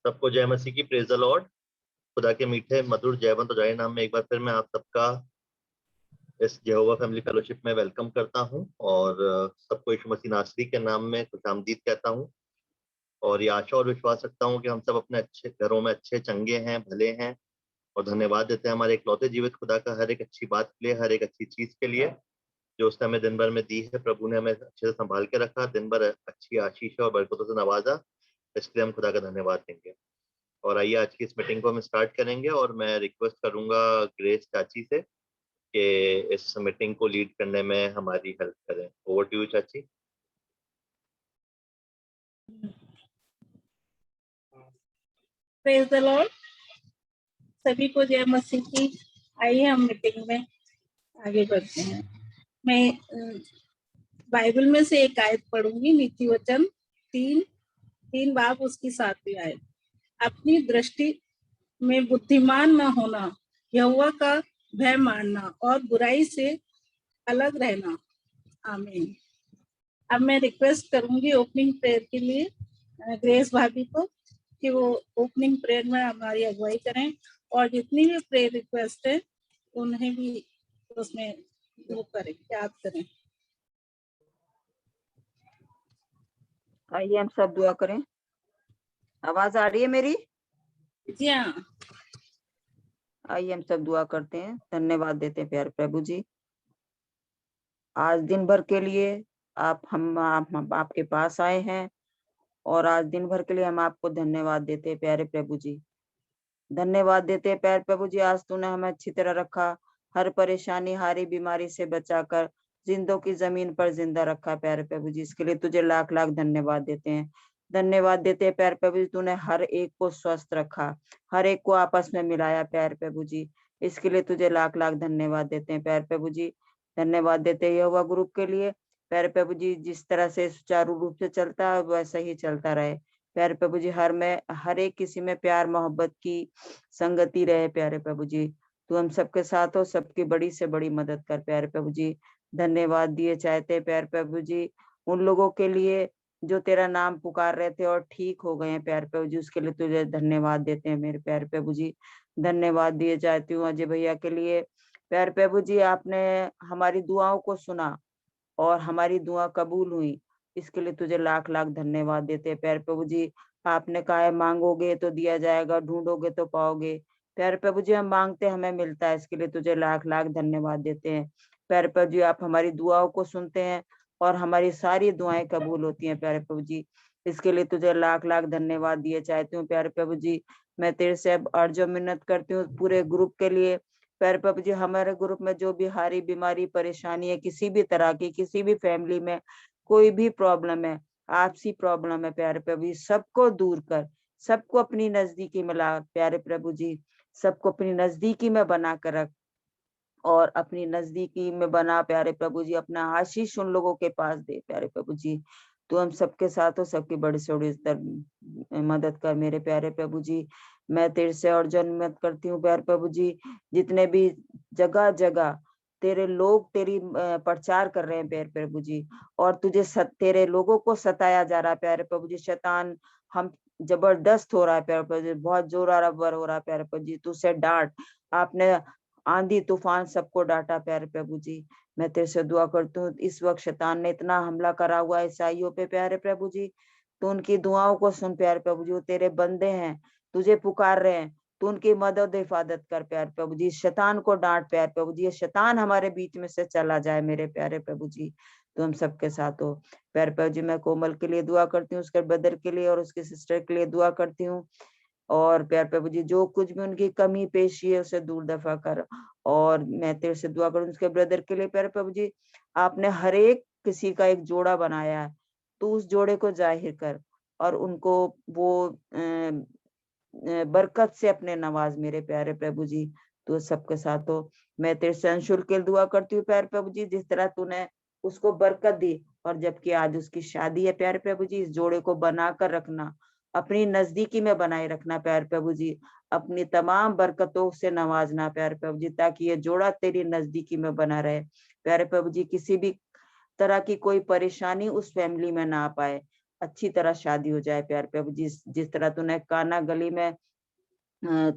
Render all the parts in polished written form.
सबको जय मसीह की, प्रेज द लॉर्ड। खुदा के मीठे मधुर जयवंत और जय नाम में एक बार फिर मैं आप सबका इस यहोवा फैमिली फेलोशिप में वेलकम करता हूं और सबको यीशु मसीह नासरी के नाम में खुशामदीद कहता हूं। और ये आशा और विश्वास रखता हूं कि हम सब अपने अच्छे घरों में अच्छे चंगे हैं, भले हैं, और धन्यवाद देते हैं हमारे इकलौते जीवित खुदा का हर एक अच्छी बात के लिए, हर एक अच्छी चीज के लिए जो उसने हमें दिन भर में दी है। प्रभु ने हमें अच्छे से संभाल के रखा, दिन भर अच्छी आशीष और बरकतों से नवाजा, इसके लिए हम खुदा का धन्यवाद देंगे। और आइए आज की इस मीटिंग को हम स्टार्ट करेंगे और मैं रिक्वेस्ट करूंगा ग्रेस चाची से कि इस मीटिंग को लीड करने में हमारी हेल्प करें। ओवर टू यू चाची। Praise the Lord. सभी को जय मसीह की। आइए हम मीटिंग में आगे बढ़ते हैं। मैं बाइबल में से एक आयत पढ़ूंगी, नीति वचन 3 बाब उसकी 7वीं आयत। अपनी दृष्टि में बुद्धिमान न होना, यहोवा का भय मानना और बुराई से अलग रहना। आमीन। अब मैं रिक्वेस्ट करूंगी ओपनिंग प्रेयर के लिए ग्रेस भाभी को कि वो ओपनिंग प्रेयर में हमारी अगुवाई करें और जितनी भी प्रेयर रिक्वेस्ट है उन्हें भी उसमें वो करें, याद करें। आइए हम सब दुआ करें। आवाज आ रही है मेरी? जी हाँ। आइए हम सब दुआ करते हैं, धन्यवाद देते हैं प्यारे प्रभु जी आज दिन भर के लिए। हम आपके पास आए हैं और आज दिन भर के लिए हम आपको धन्यवाद देते हैं प्यारे प्रभु जी। धन्यवाद देते हैं प्यारे प्रभु जी, आज तूने हमें अच्छी तरह रखा, हर परेशानी हारी बीमारी से बचाकर जिंदों की जमीन पर जिंदा रखा प्यारे प्रभु जी। इसके लिए तुझे लाख लाख धन्यवाद देते हैं। धन्यवाद देते हैं प्यारे प्रभु जी, तूने हर एक को स्वस्थ रखा, हर एक को आपस में मिलाया प्यारे प्रभु जी। इसके लिए तुझे लाख लाख धन्यवाद देते हैं प्यारे प्रभु जी। धन्यवाद देते हैं यहोवा ग्रुप के लिए प्यारे प्रभु जी, जिस तरह से सुचारू रूप से चलता है वैसा ही चलता रहे प्यारे प्रभु जी। हर एक किसी में प्यार मोहब्बत की संगति रहे प्यारे प्रभु जी। तू हम सबके साथ हो, सबकी बड़ी से बड़ी मदद कर प्यारे प्रभु जी। धन्यवाद दिए चाहते प्यारे प्रभु जी उन लोगों के लिए जो तेरा नाम पुकार रहे थे और ठीक हो गए हैं प्यारे प्रभु जी, उसके लिए तुझे धन्यवाद देते हैं मेरे प्यारे प्रभु जी। धन्यवाद दिए चाहती हूँ अजय भैया के लिए प्यारे प्रभु जी, आपने हमारी दुआओं को सुना और हमारी दुआ कबूल हुई, इसके लिए तुझे लाख लाख धन्यवाद देते हैं प्यारे प्रभु जी। आपने कहा है मांगोगे तो दिया जाएगा, ढूंढोगे तो पाओगे प्यारे प्रभु जी। हम मांगते हमें मिलता है, इसके लिए तुझे लाख लाख धन्यवाद देते हैं प्यारे प्रभु जी। आप हमारी दुआओं को सुनते हैं और हमारी सारी दुआएं कबूल होती हैं प्यारे प्रभु जी, इसके लिए तुझे लाख लाख धन्यवाद दिए चाहती हूँ प्यारे प्रभु जी। मैं तेरे से अब अर्ज मिन्नत करती हूँ पूरे ग्रुप के लिए प्यारे प्रभु जी। हमारे ग्रुप में जो भी हारी बीमारी परेशानी है, किसी भी तरह की, किसी भी फैमिली में कोई भी प्रॉब्लम है, आपसी प्रॉब्लम है प्यारे प्रभु जी, सबको दूर कर, सबको अपनी नजदीकी में ला प्यारे प्रभु जी। सबको अपनी नजदीकी में बना कर रख और अपनी नजदीकी में बना प्यारे प्रभु जी। अपना आशीष उन लोगों के पास दे प्यारे प्रभु जी। तो हम सबके साथ हो, सबकी बड़ी से बड़ी मदद कर मेरे प्यारे प्रभु जी। मैं तेरे से और जन्मत करती हूँ प्यारे प्रभु जी, जितने भी जगह जगह तेरे लोग तेरी प्रचार कर रहे हैं प्यारे प्रभु जी, और तुझे तेरे लोगों को सताया जा रहा है प्यारे प्रभु जी। शैतान हम जबरदस्त हो रहा है प्यारे प्रभु जी, बहुत जोरावर हो रहा है प्यारे प्रभु जी। तुझसे डांट, आपने आंधी तूफान सबको डांटा प्यारे प्रभु जी। मैं तेरे से दुआ करती हूँ, इस वक्त शैतान ने इतना हमला करा हुआ है ईसाइयों पे प्यारे प्रभु जी, तो उनकी दुआओं को सुन प्यारे प्रभु जी। वो तेरे बंदे हैं, तुझे पुकार रहे हैं, तो उनकी मदद हिफाजत कर प्यारे प्रभु जी। शैतान को डांट प्यारे प्रभु जी, शैतान हमारे बीच में से चला जाए मेरे प्यारे प्रभु जी। तो हम सबके साथ हो प्यारे प्रभु जी। मैं कोमल के लिए दुआ करती हूँ, उसके ब्रदर के लिए और उसके सिस्टर के लिए दुआ करती हूँ। और प्यारे प्रभु जी, जो कुछ भी उनकी कमी पेशी है उसे दूर दफा कर। और मैं तेरे से दुआ करूं उसके ब्रदर के लिए प्यारे प्रभु जी, आपने हर एक किसी का एक जोड़ा बनाया है, तो उस जोड़े को जाहिर कर और उनको वो बरकत से अपने नवाज मेरे प्यारे प्रभु जी। तो सबके साथ हो। मैं तेरे से अंशुल के लिए दुआ करती हूँ प्यारे प्रभु जी, जिस तरह तूने उसको बरकत दी और जबकि आज उसकी शादी है प्यारे प्रभु जी, इस जोड़े को बनाकर रखना, अपनी नजदीकी में बनाए रखना प्यारे प्रभु जी। अपनी तमाम बरकतों से नवाजना प्यारे प्रभु जी, ताकि ये जोड़ा तेरी नजदीकी में बना रहे प्यारे प्रभु जी। किसी भी तरह की कोई परेशानी उस फैमिली में ना आ पाए। अच्छी तरह शादी हो जाए प्यारे प्रभु जी। जिस तरह तूने काना गली में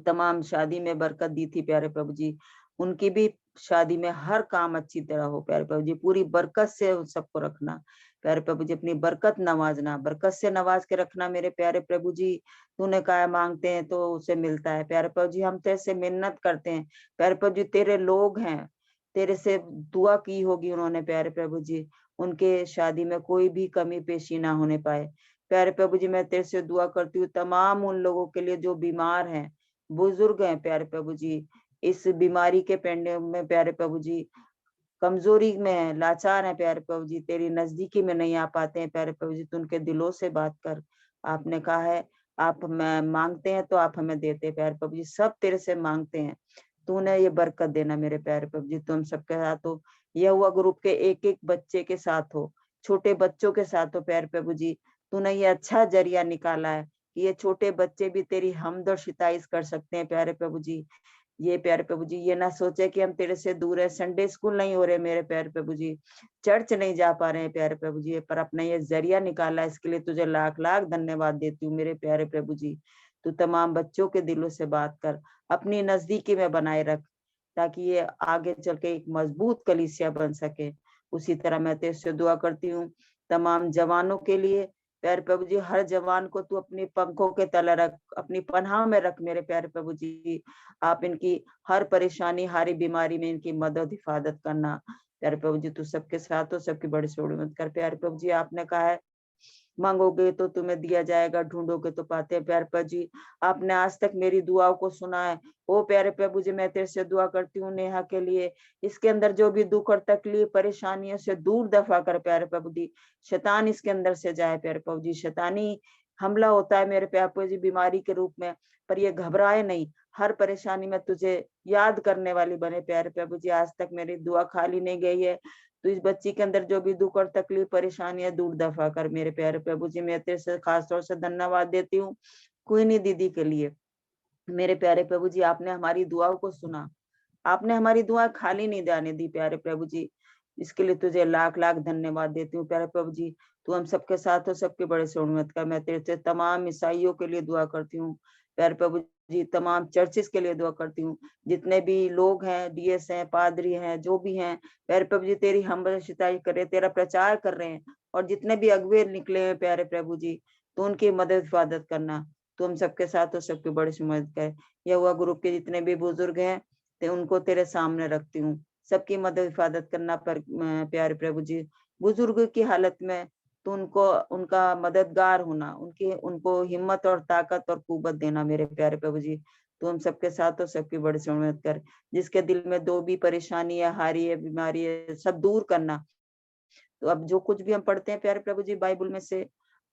तमाम शादी में बरकत दी थी प्यारे प्रभु जी, उनकी भी शादी में हर काम अच्छी तरह हो प्यारे प्रभु जी। पूरी बरकत से उन सबको रखना प्यारे प्रभु जी, अपनी बरकत नवाजना, बरकत से नवाज के रखना मेरे प्यारे प्रभु जी। तूने कहा मांगते हैं तो उसे मिलता है प्यारे प्रभु जी। हम तेरे से मिन्नत करते हैं प्यारे प्रभु जी, तेरे लोग हैं, तेरे से दुआ की होगी उन्होंने प्यारे प्रभु जी, उनके शादी में कोई भी कमी पेशी ना होने पाए प्यारे प्रभु जी। मैं तेरे से दुआ करती हूँ तमाम उन लोगों के लिए जो बीमार हैं, बुजुर्ग हैं प्यारे प्रभु जी, इस बीमारी के पेंडे में प्यारे प्रभु जी, कमजोरी में है, लाचार है प्यारे प्रभु जी, तेरी नजदीकी में नहीं आ पाते हैं प्यारे प्रभु जी। तू उनके दिलों से बात कर। आपने कहा है आप मांगते हैं तो आप हमें देते हैं प्यारे प्रभु जी, सब तेरे से मांगते हैं। तूने ये बरकत देना मेरे प्यारे प्रभु जी, तुम सबके साथ हो। यह हुआ ग्रुप के एक एक बच्चे के साथ हो, छोटे बच्चों के साथ हो प्यारे प्रभु जी। तूने ये अच्छा जरिया निकाला है कि ये छोटे बच्चे भी तेरी हमद और शिताइश कर सकते हैं प्यारे प्रभु जी। ये प्यारे प्रभु जी ये ना सोचे कि हम तेरे से दूर है, संडे स्कूल नहीं हो रहे मेरे प्यारे प्रभु जी, चर्च नहीं जा पा रहे हैं प्यारे प्रभु जी, पर अपना ये जरिया निकाला, इसके लिए तुझे लाख लाख धन्यवाद देती हूँ मेरे प्यारे प्रभु जी। तू तमाम बच्चों के दिलों से बात कर, अपनी नजदीकी में बनाए रख, ताकि ये आगे चल के एक मजबूत कलीसिया बन सके। उसी तरह मैं तेरे से दुआ करती हूँ तमाम जवानों के लिए प्यारे प्रभु जी, हर जवान को तू अपनी पंखों के तले रख, अपनी पनाह में रख मेरे प्यारे प्रभु जी। आप इनकी हर परेशानी, हर बीमारी में इनकी मदद हिफाजत करना प्यारे प्रभु जी। तू सबके साथ हो, सबकी बड़ी से बड़ी मदद कर प्यारे प्रभु जी। आपने कहा है मांगोगे तो तुम्हें दिया जाएगा, ढूंढोगे तो पाते हैं प्यारे प्रभु जी। आपने आज तक मेरी दुआओं को सुना है। ओ प्यारे प्रभु जी, मैं तेरे से दुआ करती हूँ नेहा के लिए, इसके अंदर जो भी दुख और तकलीफ परेशानियों से दूर दफा कर प्यारे प्रभु जी। शैतान इसके अंदर से जाए प्यारे प्रभु जी। शैतानी हमला होता है मेरे प्यारे प्रभु जी बीमारी के रूप में, पर ये घबराए नहीं, हर परेशानी में तुझे याद करने वाली बने प्यारे प्रभु जी। आज तक मेरी दुआ खाली नहीं गई है। तो इस बच्ची के अंदर जो भी दुख और तकलीफ परेशानियां दूर दफा कर मेरे प्यारे प्रभु जी। मैं तेरे से खास तौर से धन्यवाद देती हूँ क्वीनी दीदी के लिए मेरे प्यारे प्रभु जी। आपने हमारी दुआओं को सुना, आपने हमारी दुआ खाली नहीं जाने दी प्यारे प्रभु जी, इसके लिए तुझे लाख लाख धन्यवाद देती हूँ प्यारे प्रभु जी। तू हम सबके साथ हो, सबके बड़े से उम्मीद कर। मैं तेरे से तमाम ईसाइयों के लिए दुआ करती हूँ प्यारे प्रभु जी, तमाम चर्चिस के लिए दुआ करती हूँ, जितने भी लोग हैं, डीएस हैं, पादरी हैं, जो भी हैं प्यारे प्रभु जी, तेरी हम शिताई करे, तेरा प्रचार कर रहे हैं, और जितने भी अगुवे निकले हैं प्यारे प्रभु जी, तो उनकी मदद हिफाजत करना। तो हम सबके साथ हो, सबकी बड़ी से मदद कर। यह हुआ ग्रुप के जितने भी बुजुर्ग हैं ते उनको तेरे सामने रखती हूँ, सबकी मदद हिफाजत करना पर प्यारे प्रभु जी। बुजुर्ग की हालत में तो उनको उनका मददगार होना, उनकी उनको हिम्मत और ताकत और कुव्वत देना मेरे प्यारे प्रभु जी। तो हम सबके साथ हो, सबकी बड़ी से मदद कर। जिसके दिल में जो भी परेशानी है, हारी है, बीमारी है, सब दूर करना। तो अब जो कुछ भी हम पढ़ते हैं प्यारे प्रभु जी बाइबल में से,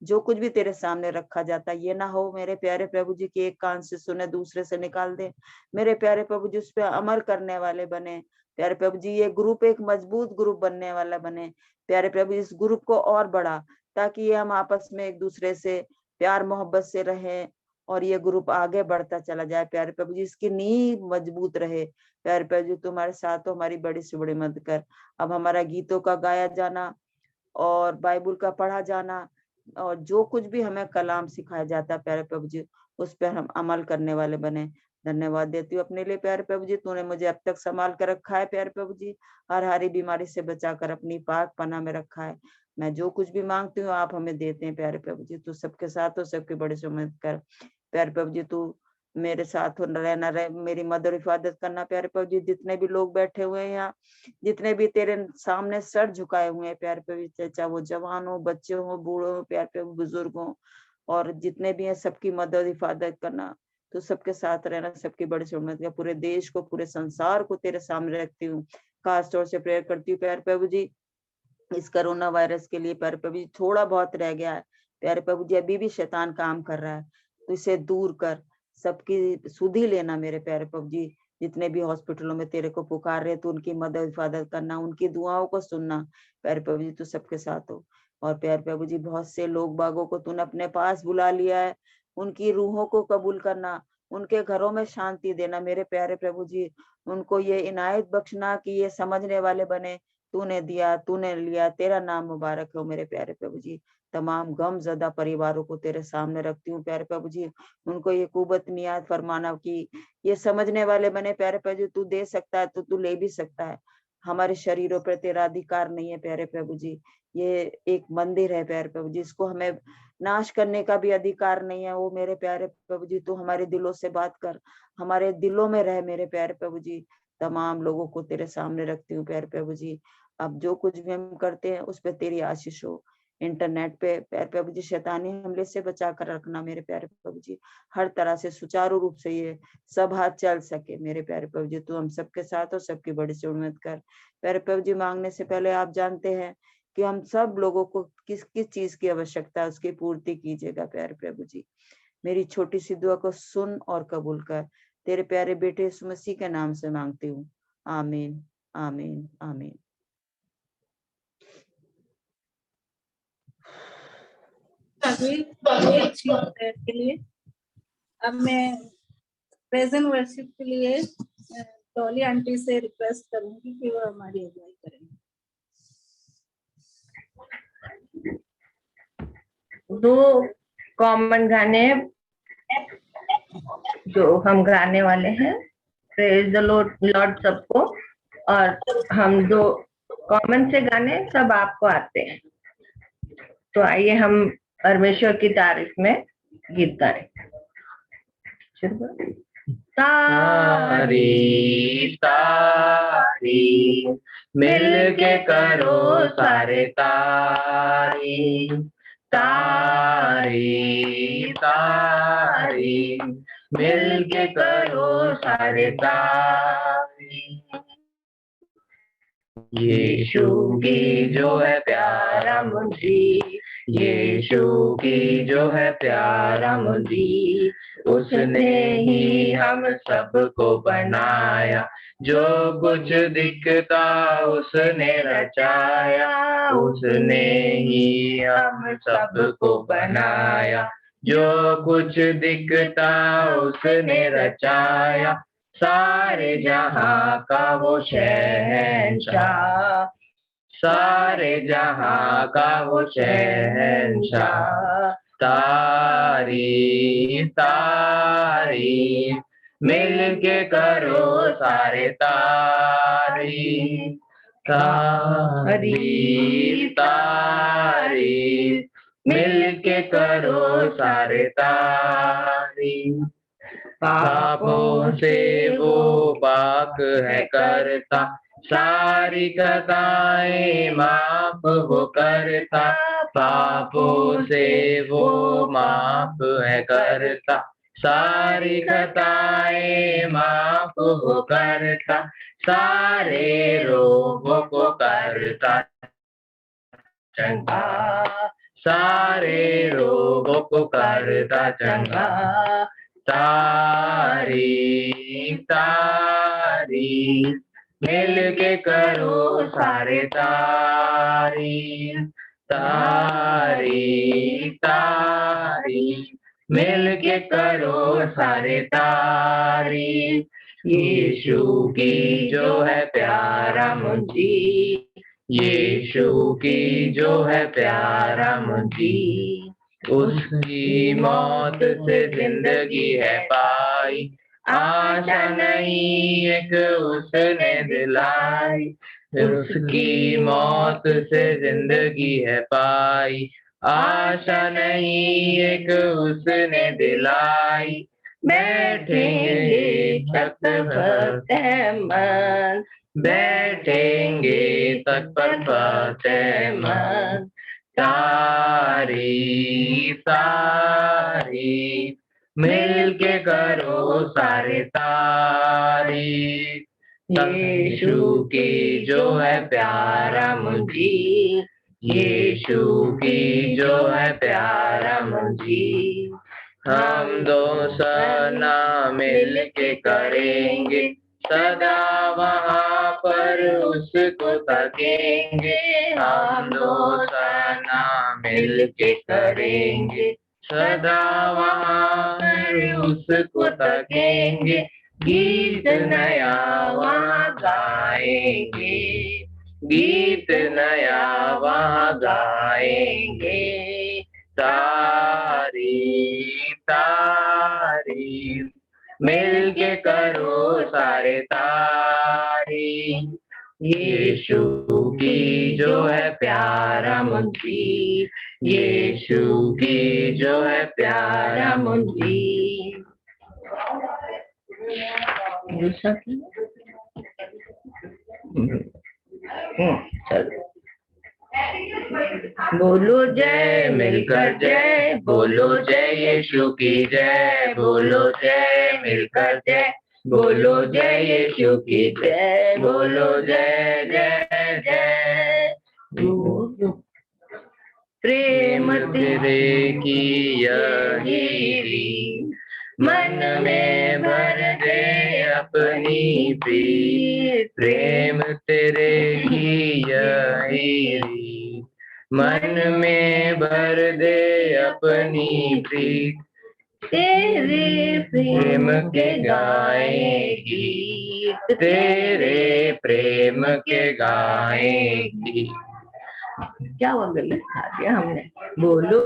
जो कुछ भी तेरे सामने रखा जाता है, ये ना हो मेरे प्यारे प्रभु जी की एक कान से सुने दूसरे से निकाल दे मेरे प्यारे प्रभु जी। उस पर अमल करने वाले बने प्यारे प्रभु जी। ये ग्रुप एक मजबूत ग्रुप बनने वाला बने प्यारे प्रभु। इस ग्रुप को और बढ़ा, ताकि ये हम आपस में एक दूसरे से प्यार मोहब्बत से रहें, और ये ग्रुप आगे बढ़ता चला जाए प्यारे प्रभु जी। इसकी नींव मजबूत रहे प्यारे प्रभु जी। तुम्हारे साथ हो, हमारी बड़ी से बड़ी मदद कर। अब हमारा गीतों का गाया जाना और बाइबल का पढ़ा जाना, और जो कुछ भी हमें कलाम सिखाया जाता है प्यारे प्रभु जी, उस पर हम अमल करने वाले बने। धन्यवाद देती हूँ अपने लिए प्यारे प्रभु जी। तूने मुझे अब तक संभाल कर रखा है प्यारे प्रभु जी, हर हारी बीमारी से बचाकर अपनी पाक पनाह में रखा है। मैं जो कुछ भी मांगती हूँ आप हमें देते हैं प्यारे प्रभु जी। तू सबके साथ हो, सबके बड़े से उम्मीद कर प्यारे प्रभु जी। तू मेरे साथ हो, रहना रहे, मेरी मदद हिफाजत करना प्यारे प्रभु जी। जितने भी लोग बैठे हुए हैं यहाँ, जितने भी तेरे सामने सर झुकाए हुए हैं प्यारे प्रभु, चाहे वो जवान हो, बच्चे हो, बूढ़े हो, प्यारे प्रभु बुजुर्ग हो, और जितने भी हैं सबकी मदद हिफाजत करना। तो सबके साथ रहना, सबकी बड़ी से उम्मीद कर। पूरे देश को, पूरे संसार को तेरे सामने रखती हूँ। खास तौर से प्रेयर करती हूँ प्यारे प्रभु जी इस कोरोना वायरस के लिए प्यारे प्रभु जी। थोड़ा बहुत रह गया है प्यारे प्रभु जी, अभी भी शैतान काम कर रहा है, तो इसे दूर कर, सबकी सुधि लेना मेरे प्यारे प्रभु जी। जितने भी हॉस्पिटलों में तेरे को पुकार रहे, तो उनकी मदद हिफाजत करना, उनकी दुआओं को सुनना प्यारे प्रभु जी। तू सबके साथ हो। और प्यारे प्रभु जी बहुत से लोग बागों को तूने अपने पास बुला लिया है, उनकी रूहों को कबूल करना, उनके घरों में शांति देना मेरे प्यारे प्रभु जी। उनको ये इनायत बख्शना कि ये समझने वाले बने तूने दिया, तूने लिया, तेरा नाम मुबारक हो मेरे प्यारे प्रभु जी। तमाम गमज़दा परिवारों को तेरे सामने रखती हूँ प्यारे प्रभु जी। उनको ये कुव्वत नियात फरमाना कि ये समझने वाले बने प्यारे प्रभु जी, तू दे सकता है तो तू ले भी सकता है। हमारे शरीरों पर तेरा अधिकार नहीं है प्यारे प्रभु जी। ये एक मंदिर है प्यारे प्रभु जी, इसको हमें नाश करने का भी अधिकार नहीं है। वो मेरे प्यारे प्रभु जी, तू हमारे दिलों से बात कर, हमारे दिलों में रह मेरे प्यारे प्रभु जी। तमाम लोगों को तेरे सामने रखती हूँ प्यारे प्रभु जी। अब जो कुछ भी हम करते हैं उस पर तेरी आशीष हो। इंटरनेट पे प्यारे प्रभु जी शैतानी हमले से बचा कर रखना मेरे प्यारे प्रभु जी। हर तरह से सुचारू रूप से ये सभा चल सके मेरे प्यारे प्रभु जी। तू हम सबके साथ हो, सबकी बड़ी से उम्मीद कर प्यारे प्रभु जी। मांगने से पहले आप जानते हैं कि हम सब लोगों को किस किस चीज की आवश्यकता है, उसकी पूर्ति कीजिएगा प्यारे प्रभु जी। मेरी छोटी सी दुआ को सुन और कबूल कर, तेरे प्यारे बेटे यीशु मसीह के नाम से मांगती हूँ। आमीन, आमीन, आमीन। के लिए अब मैं प्रेजेंट वर्शिप के लिए डॉली आंटी से रिक्वेस्ट करूंगी कि वो हमारी अगुवाई करेंगे। 2 कॉमन गाने जो हम गाने वाले हैं, प्रेज द लॉर्ड सबको, और हम 2 कॉमन से गाने सब आपको आते हैं। तो आइए हम परमेश्वर की तारीफ में गीत गाएं। तारी तारी मिल के करो सारे तारी, तारी तारी मिल के करो सारे तारी। यीशु की जो है प्यारा मुझी, यीशु की जो है प्यारा मुझी, उसने ही हम सबको बनाया। जो कुछ दिखता उसने रचाया, उसने ही हम सबको बनाया। जो कुछ दिखता उसने रचाया, सारे जहां का वो शहंशाह, सारे जहां का वो शहंशाह। तारी तारी मिल के करो सारे तारी, तारी तारी मिल के करो सारे तारी। पापों से वो पाक है करता, सारी खताएं माफ वो करता। पापों से वो माफ है करता, सारी खताएं माफ वो करता। सारे रोगों को करता चंगा, सारे रोगों को करता चंगा। तारी तारी मिल के करो सारे तारी, तारी तारी मिल के करो सारे तारी। यीशु की जो है प्यारा मुझी, यीशु की जो है प्यारा मुझी, उसकी मौत से जिंदगी है पाई। आशा नहीं एक उसने दिलाई, उसकी मौत से जिंदगी है पाई। आशा नहीं एक उसने दिलाई। बैठेंगे छत पर तैमन, बैठेंगे तक पर तैमन। तारी तारी मिल के करो सारे तारी। यीशु की जो है प्यारा मुझी, यीशु की जो है प्यारा मुझी। हम 2 सना मिल के करेंगे, सदा वहाँ पर उसको तकेंगे। हम 2 सना मिल के करेंगे, सदा वहाँ पर उसको तकेंगे। गीत नया वहाँ गाएंगे, गीत नया वहाँ गाएंगे। तारीफ तारीफ मिलके करो सारे तारीफ, यीशु की जो है प्यारा मुंशी, यीशु की जो है प्यारा मुंशी। दूसरा की चलो बोलो जय मिलकर जय, बोलो जय यीशु की जय, बोलो जय मिलकर जय, बोलो जय यीशु की जय, बोलो जय जय जय। प्रेम तेरे की यही मन में भर दे अपनी प्रीत, प्रेम तेरे की यही मन में भर दे अपनी प्रीत, तेरे प्रेम के गाए गीत, तेरे प्रेम के गाए गीत। क्या हुआ, गलत खा दिया हमने। बोलो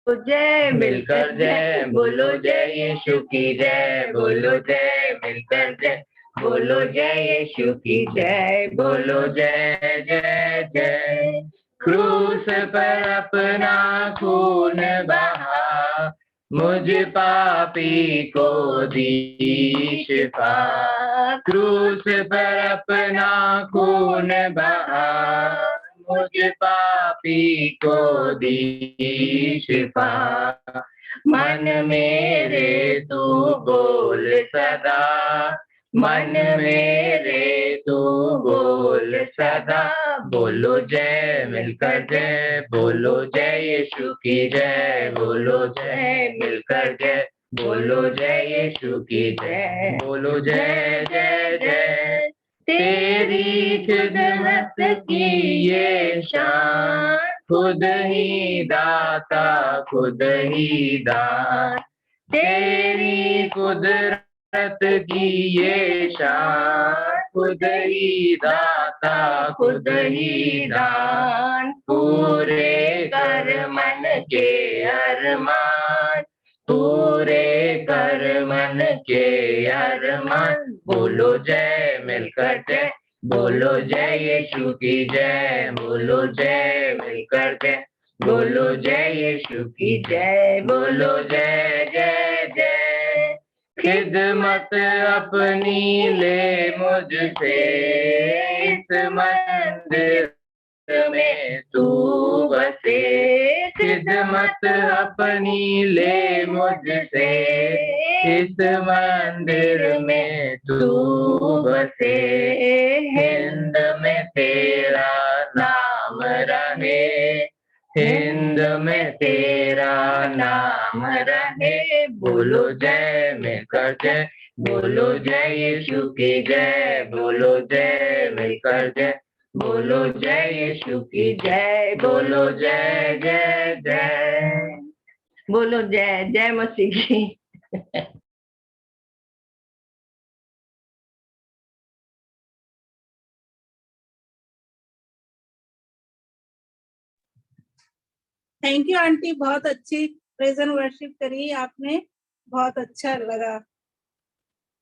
जय मिलकर जय, बोलो जय यीशु की जय, बोलो जय मिलकर जय, बोलो जय यीशु की जय, बोलो जय जय जय। क्रूस पर अपना खून बहा, मुझ पापी को दी शिफा, क्रूस पर अपना खून बहा, मुझ पापी को दी शिफा। मन मेरे तू बोल सदा, मन मेरे तू बोल सदा, बोलो जय मिलकर जय, बोलो जय यीशु की जय, बोलो जय मिलकर जय, बोलो जय यीशु की जय, बोलो जय जय जय। तेरी खिदमत की ये शान, खुद ही दाता खुद ही दान, तेरी कुदरत की ये शान, खुद ही दाता खुद ही दान, पूरे कर मन के अरमान, पूरे कर मन के अरमान, बोलो जय मिलकर जय, बोलो जय यीशु की जय, बोलो जय मिलकर जय, बोलो जय यीशु की जय, बोलो जय जय जय। खिदमत अपनी ले मुझसे, इस मंदिर में तू बसे, खिदमत अपनी ले मुझसे, इस मंदिर में तू बसे, हिंद में तेरा नाम रहे, हिंद में तेरा नाम रहे, बोलो जय मिलकर जय, बोलो जय यीशु की जय, बोलो जय मिलकर जय, बोलो जय यीशु की जय, बोलो जय जय जय। बोलो जय जय मसीह की। थैंक यू आंटी, बहुत अच्छी प्रेज एंड वर्शिप करी आपने, बहुत अच्छा लगा।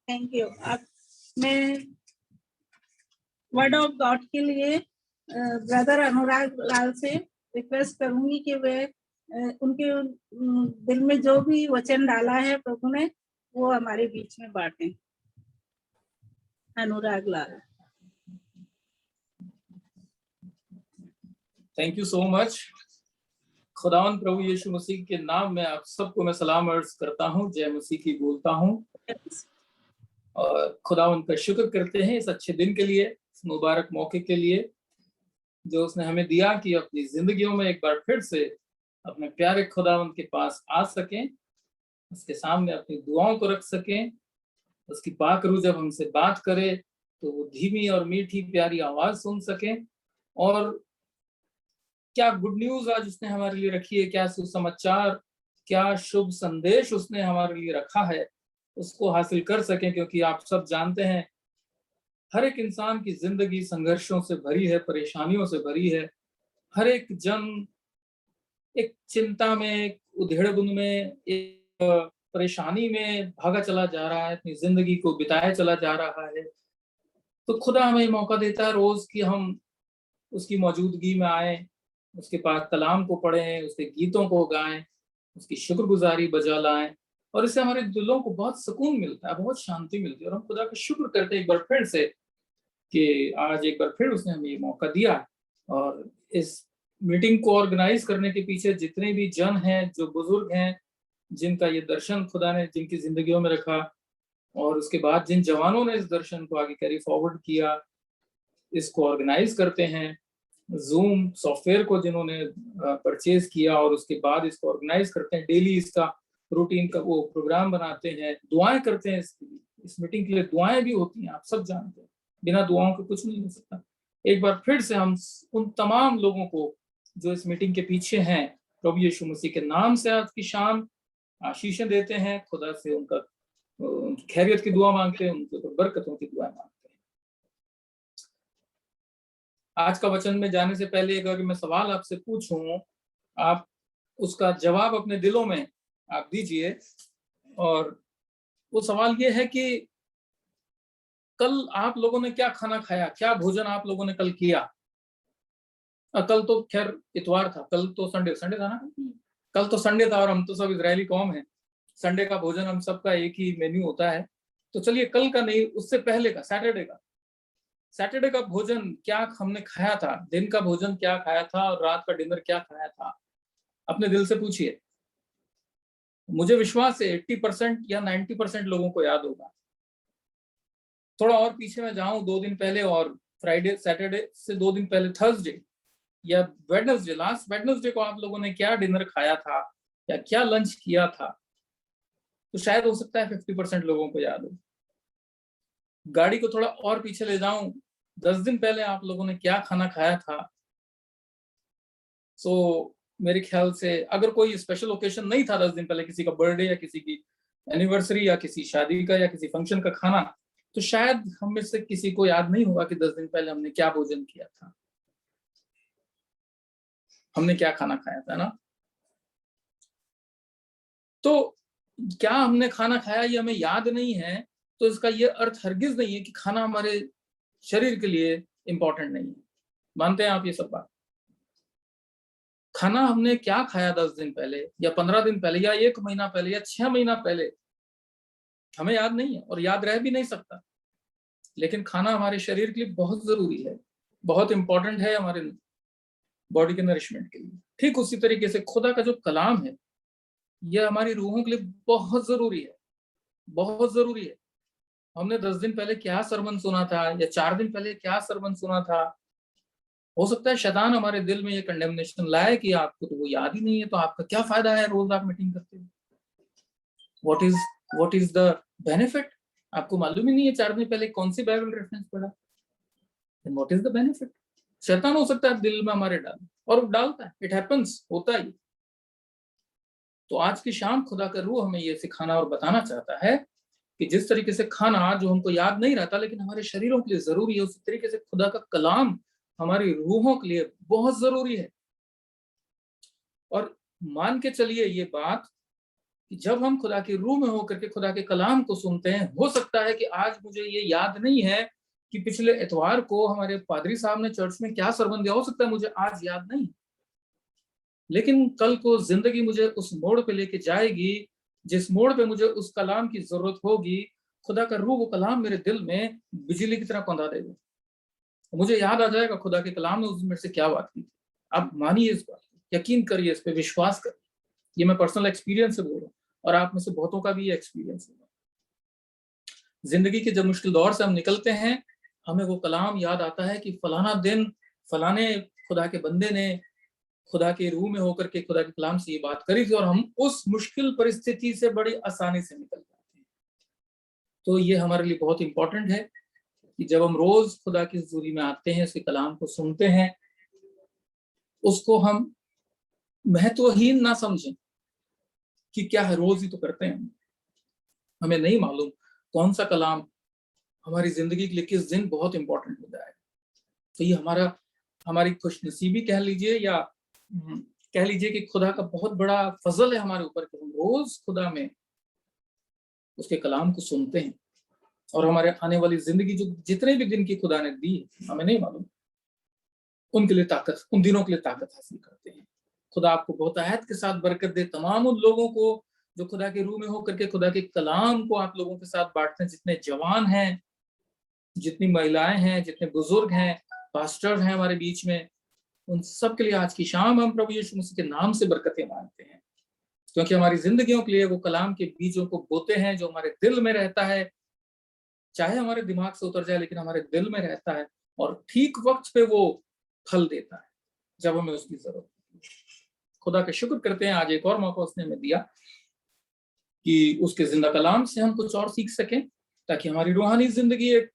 Thank you. अब मैं वर्ड ऑफ गॉड के लिए ब्रदर अनुराग लाल से रिक्वेस्ट करूंगी कि वे उनके दिल में जो भी वचन डाला है प्रभु ने, वो हमारे बीच में बांटें। Anurag Lal. Thank you so much. खुदावन प्रभु यीशु मसीह के नाम में आप सबको मैं सलाम अर्ज करता हूँ, जय मसीह की बोलता हूँ। और खुदावन का शुक्र करते हैं इस अच्छे दिन के लिए, इस मुबारक मौके के लिए जो उसने हमें दिया कि अपनी जिंदगियों में एक बार फिर से अपने प्यारे खुदावन के पास आ सकें, उसके सामने अपनी दुआओं को रख सकें, उसकी पाक रूह जब हमसे बात करे तो वो धीमी और मीठी प्यारी आवाज सुन सकें। और क्या गुड न्यूज आज उसने हमारे लिए रखी है, क्या सुसमाचार, क्या शुभ संदेश उसने हमारे लिए रखा है, उसको हासिल कर सकें। क्योंकि आप सब जानते हैं हर एक इंसान की जिंदगी संघर्षों से भरी है, परेशानियों से भरी है। हर एक जन एक चिंता में, एक उधेड़-बुन में, एक परेशानी में भागा चला जा रहा है, अपनी जिंदगी को बिताया चला जा रहा है। तो खुदा हमें मौका देता है रोज कि हम उसकी मौजूदगी में आए, उसके पाक कलाम को पढ़ें, उसके गीतों को गाएं, उसकी शुक्रगुजारी बजा लाएं, और इससे हमारे दिलों को बहुत सुकून मिलता है, बहुत शांति मिलती है, और हम खुदा का शुक्र करते हैं एक बार फिर से कि आज एक बार फिर उसने हमें ये मौका दिया। और इस मीटिंग को ऑर्गेनाइज करने के पीछे जितने भी जन हैं, जो बुजुर्ग हैं, जिनका ये दर्शन खुदा ने जिनकी जिंदगियों में रखा, और उसके बाद जिन जवानों ने इस दर्शन को आगे कैरी फॉरवर्ड किया, इसको ऑर्गेनाइज करते हैं, जूम सॉफ्टवेयर को जिन्होंने परचेज किया और उसके बाद इसको ऑर्गेनाइज करते हैं, डेली इसका रूटीन का वो प्रोग्राम बनाते हैं, दुआएं करते हैं, इस मीटिंग के लिए दुआएं भी होती हैं, आप सब जानते हैं, बिना दुआओं के कुछ नहीं हो सकता। एक बार फिर से हम उन तमाम लोगों को जो इस मीटिंग के पीछे हैं, प्रभु यीशु मसीह के नाम से आज की शाम आशीषें देते हैं, खुदा से उनका खैरियत की दुआ मांगते हैं, उनके ऊपर बरकतों की दुआ मांगते हैं। आज का वचन में जाने से पहले अगर मैं सवाल आपसे पूछूं, आप उसका जवाब अपने दिलों में आप दीजिए, और वो सवाल ये है कि कल आप लोगों ने क्या खाना खाया, क्या भोजन आप लोगों ने कल किया। कल तो खैर इतवार था, कल तो संडे था ना, कल तो संडे था, और हम तो सब इजरायली कौम हैं, संडे का भोजन हम सबका एक ही मेन्यू होता है। तो चलिए कल का नहीं, उससे पहले का सैटरडे का भोजन क्या हमने खाया था, दिन का भोजन क्या खाया था, और रात का डिनर क्या खाया था, अपने दिल से पूछिए। मुझे विश्वास है 80% या 90% लोगों को याद होगा। थोड़ा और पीछे में जाऊं, 2 दिन पहले, और फ्राइडे सैटरडे से 2 दिन पहले थर्सडे या वेडनेसडे, लास्ट वेडनेसडे को आप लोगों ने क्या डिनर खाया था या क्या लंच किया था, तो शायद हो सकता है 50% लोगों को याद हो। गाड़ी को थोड़ा और पीछे ले जाऊं, 10 दिन पहले आप लोगों ने क्या खाना खाया था। सो मेरे ख्याल से अगर कोई स्पेशल ओकेशन नहीं था 10 दिन पहले, किसी का बर्थडे या किसी की एनिवर्सरी या किसी शादी का या किसी फंक्शन का खाना, तो शायद हम में से किसी को याद नहीं होगा कि 10 दिन पहले हमने क्या भोजन किया था, हमने क्या खाना खाया था ना। तो क्या हमने खाना खाया ये हमें याद नहीं है, तो इसका ये अर्थ हरगिज नहीं है कि खाना हमारे शरीर के लिए इंपॉर्टेंट नहीं है। मानते हैं आप ये सब बात? खाना हमने क्या खाया 10 दिन पहले या 15 दिन पहले या 1 महीना पहले या 6 महीना पहले, हमें याद नहीं है और याद रह भी नहीं सकता। लेकिन खाना हमारे शरीर के लिए बहुत जरूरी है, बहुत इंपॉर्टेंट है हमारे बॉडी के नरिशमेंट के लिए। ठीक उसी तरीके से खुदा का जो कलाम है यह हमारी रूहों के लिए बहुत जरूरी है, बहुत जरूरी है। हमने 10 दिन पहले क्या सरमन सुना था या 4 दिन पहले क्या सरमन सुना था, हो सकता है शैतान हमारे दिल में ये कंडेमनेशन लाए कि आपको तो वो याद ही नहीं है, तो आपका क्या फायदा है रोज आप मीटिंग करते हो, व्हाट इज द बेनिफिट। आपको मालूम ही नहीं है 4 दिन पहले कौन सी बाइबल रेफरेंस पढ़ा, व्हाट इज द बेनिफिट। शैतान हो सकता है दिल में हमारे डाल, और डालता है, इट हैपेंस, होता ही। तो आज की शाम खुदा का रूह हमें ये सिखाना और बताना चाहता है कि जिस तरीके से खाना जो हमको याद नहीं रहता लेकिन हमारे शरीरों के लिए जरूरी है, उसी तरीके से खुदा का कलाम हमारी रूहों के लिए बहुत जरूरी है। और मान के चलिए ये बात कि जब हम खुदा की रूह में होकर के खुदा के कलाम को सुनते हैं, हो सकता है कि आज मुझे ये याद नहीं है कि पिछले इतवार को हमारे पादरी साहब ने चर्च में क्या सरमन दिया, हो सकता है मुझे आज याद नहीं, लेकिन कल को जिंदगी मुझे उस मोड़ पे लेके जाएगी जिस मोड़ पे मुझे उस कलाम की जरूरत होगी। खुदा का रूह वो कलाम मेरे दिल में बिजली की तरह पहुंचा देगा, मुझे याद आ जाएगा खुदा के कलाम ने उस दिन मेरे से क्या बात की थी। आप मानिए इस बात, यकीन करिए, इस पे विश्वास करिए। ये मैं पर्सनल एक्सपीरियंस से बोल रहा हूँ और आप में से बहुतों का भी ये एक्सपीरियंस होगा। जिंदगी के जब मुश्किल दौर से हम निकलते हैं, हमें वो कलाम याद आता है कि फलाना दिन फलाने खुदा के बंदे ने खुदा के रूह में होकर के खुदा के कलाम से ये बात करी थी, और हम उस मुश्किल परिस्थिति से बड़ी आसानी से निकल जाते हैं। तो ये हमारे लिए बहुत इंपॉर्टेंट है कि जब हम रोज खुदा की हजूरी में आते हैं, उसके कलाम को सुनते हैं, उसको हम महत्वहीन ना समझें कि क्या है, रोज ही तो करते हैं, हमें नहीं मालूम कौन सा कलाम हमारी जिंदगी के लिए किस दिन बहुत इंपॉर्टेंट हो जाएगा। तो ये हमारी खुशनसीबी कह लीजिए, या कह लीजिए कि खुदा का बहुत बड़ा फजल है हमारे ऊपर कि हम रोज खुदा में उसके कलाम को सुनते हैं, और हमारे आने वाली जिंदगी जो जितने भी दिन की खुदा ने दी है, हमें नहीं मालूम, उनके लिए ताकत, उन दिनों के लिए ताकत हासिल करते हैं। खुदा आपको बहुत आयत के साथ बरकत दे। तमाम उन लोगों को जो खुदा के रूह में होकर के खुदा के कलाम को आप लोगों के साथ बांटते हैं, जितने जवान हैं, जितनी महिलाएं हैं, जितने बुजुर्ग हैं, पास्टर हैं हमारे बीच में, उन सब के लिए आज की शाम हम प्रभु यीशु मसीह के नाम से बरकतें मांगते हैं, क्योंकि हमारी जिंदगियों के लिए वो कलाम के बीजों को बोते हैं जो हमारे दिल में रहता है, चाहे हमारे दिमाग से उतर जाए लेकिन हमारे दिल में रहता है, और ठीक वक्त पे वो फल देता है जब हमें उसकी जरूरत होती है। खुदा का शुक्र करते हैं, आज एक और मौका उसने हमें दिया कि उसके जिंदा कलाम से हम कुछ और सीख सकें, ताकि हमारी रूहानी जिंदगी एक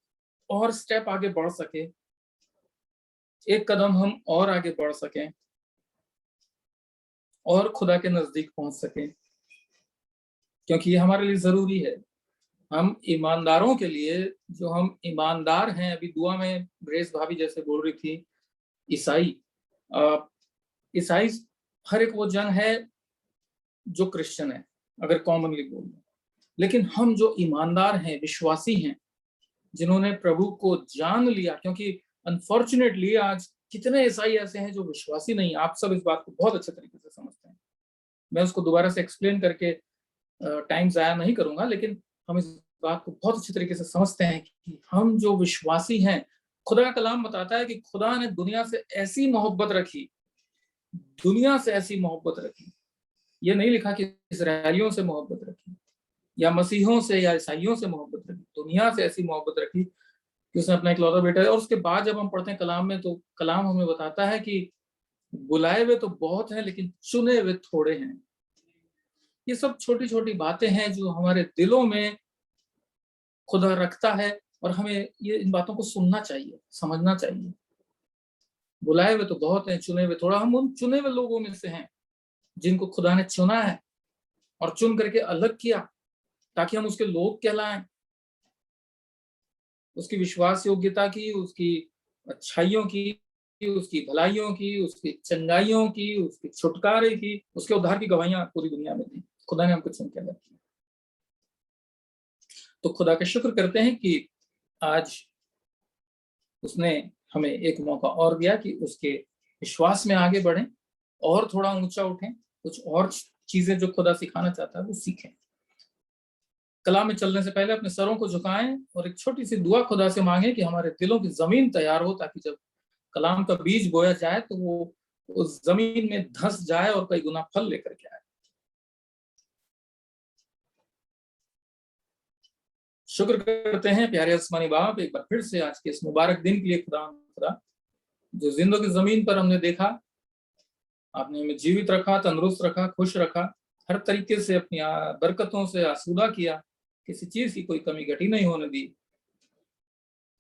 और स्टेप आगे बढ़ सके, एक कदम हम और आगे बढ़ सकें और खुदा के नजदीक पहुंच सकें, क्योंकि ये हमारे लिए जरूरी है। हम ईमानदारों के लिए, जो हम ईमानदार हैं, अभी दुआ में ग्रेस भाभी जैसे बोल रही थी, ईसाई हर एक वो जन है जो क्रिश्चियन है, अगर कॉमनली बोल, लेकिन हम जो ईमानदार हैं, विश्वासी हैं, जिन्होंने प्रभु को जान लिया, क्योंकि अनफॉर्चुनेटली आज कितने ईसाई ऐसे हैं जो विश्वासी नहीं। आप सब इस बात को बहुत अच्छे तरीके से समझते हैं, मैं उसको दोबारा से एक्सप्लेन करके टाइम जाया नहीं करूंगा, लेकिन हम इस बात को बहुत अच्छे तरीके से समझते हैं कि हम जो विश्वासी हैं, खुदा का कलाम बताता है कि खुदा ने दुनिया से ऐसी मोहब्बत रखी, दुनिया से ऐसी मोहब्बत रखी, ये नहीं लिखा कि इस्राएलियों से मोहब्बत रखी या मसीहों से या ईसाइयों से मोहब्बत रखी, दुनिया से ऐसी मोहब्बत रखी कि उसने अपना इकलौता बेटा है। और उसके बाद जब हम पढ़ते हैं कलाम में, तो कलाम हमें बताता है कि बुलाए हुए तो बहुत हैं लेकिन चुने हुए थोड़े हैं। ये सब छोटी छोटी बातें हैं जो हमारे दिलों में खुदा रखता है, और हमें ये इन बातों को सुनना चाहिए, समझना चाहिए। बुलाए हुए तो बहुत हैं, चुने हुए थोड़ा। हम उन चुने हुए लोगों में से हैं जिनको खुदा ने चुना है और चुन करके अलग किया, ताकि हम उसके लोग कहलाएं, उसकी विश्वास योग्यता की, उसकी अच्छाइयों की, उसकी भलाइयों की, उसकी चंगाइयों की, उसके छुटकारे की, उसके उद्धार की गवाहियां पूरी दुनिया में दी। खुदा ने हमको चुन के अलग किया। तो खुदा का शुक्र करते हैं कि आज उसने हमें एक मौका और दिया कि उसके विश्वास में आगे बढ़ें और थोड़ा ऊंचा उठें, कुछ और चीजें जो खुदा सिखाना चाहता है वो सीखें। कलाम में चलने से पहले अपने सरों को झुकाएं और एक छोटी सी दुआ खुदा से मांगे कि हमारे दिलों की जमीन तैयार हो, ताकि जब कलाम का बीज बोया जाए तो वो उस जमीन में धंस जाए और कई गुना फल लेकर के आए। शुक्र करते हैं प्यारे आसमानी बाप, एक बार फिर से आज के इस मुबारक दिन के लिए खुदा जो जिंदगी जमीन पर हमने देखा, आपने हमें जीवित रखा, तंदुरुस्त रखा, खुश रखा, हर तरीके से अपनी बरकतों से आसूदा किया, किसी चीज की कोई कमी घटी नहीं होने दी।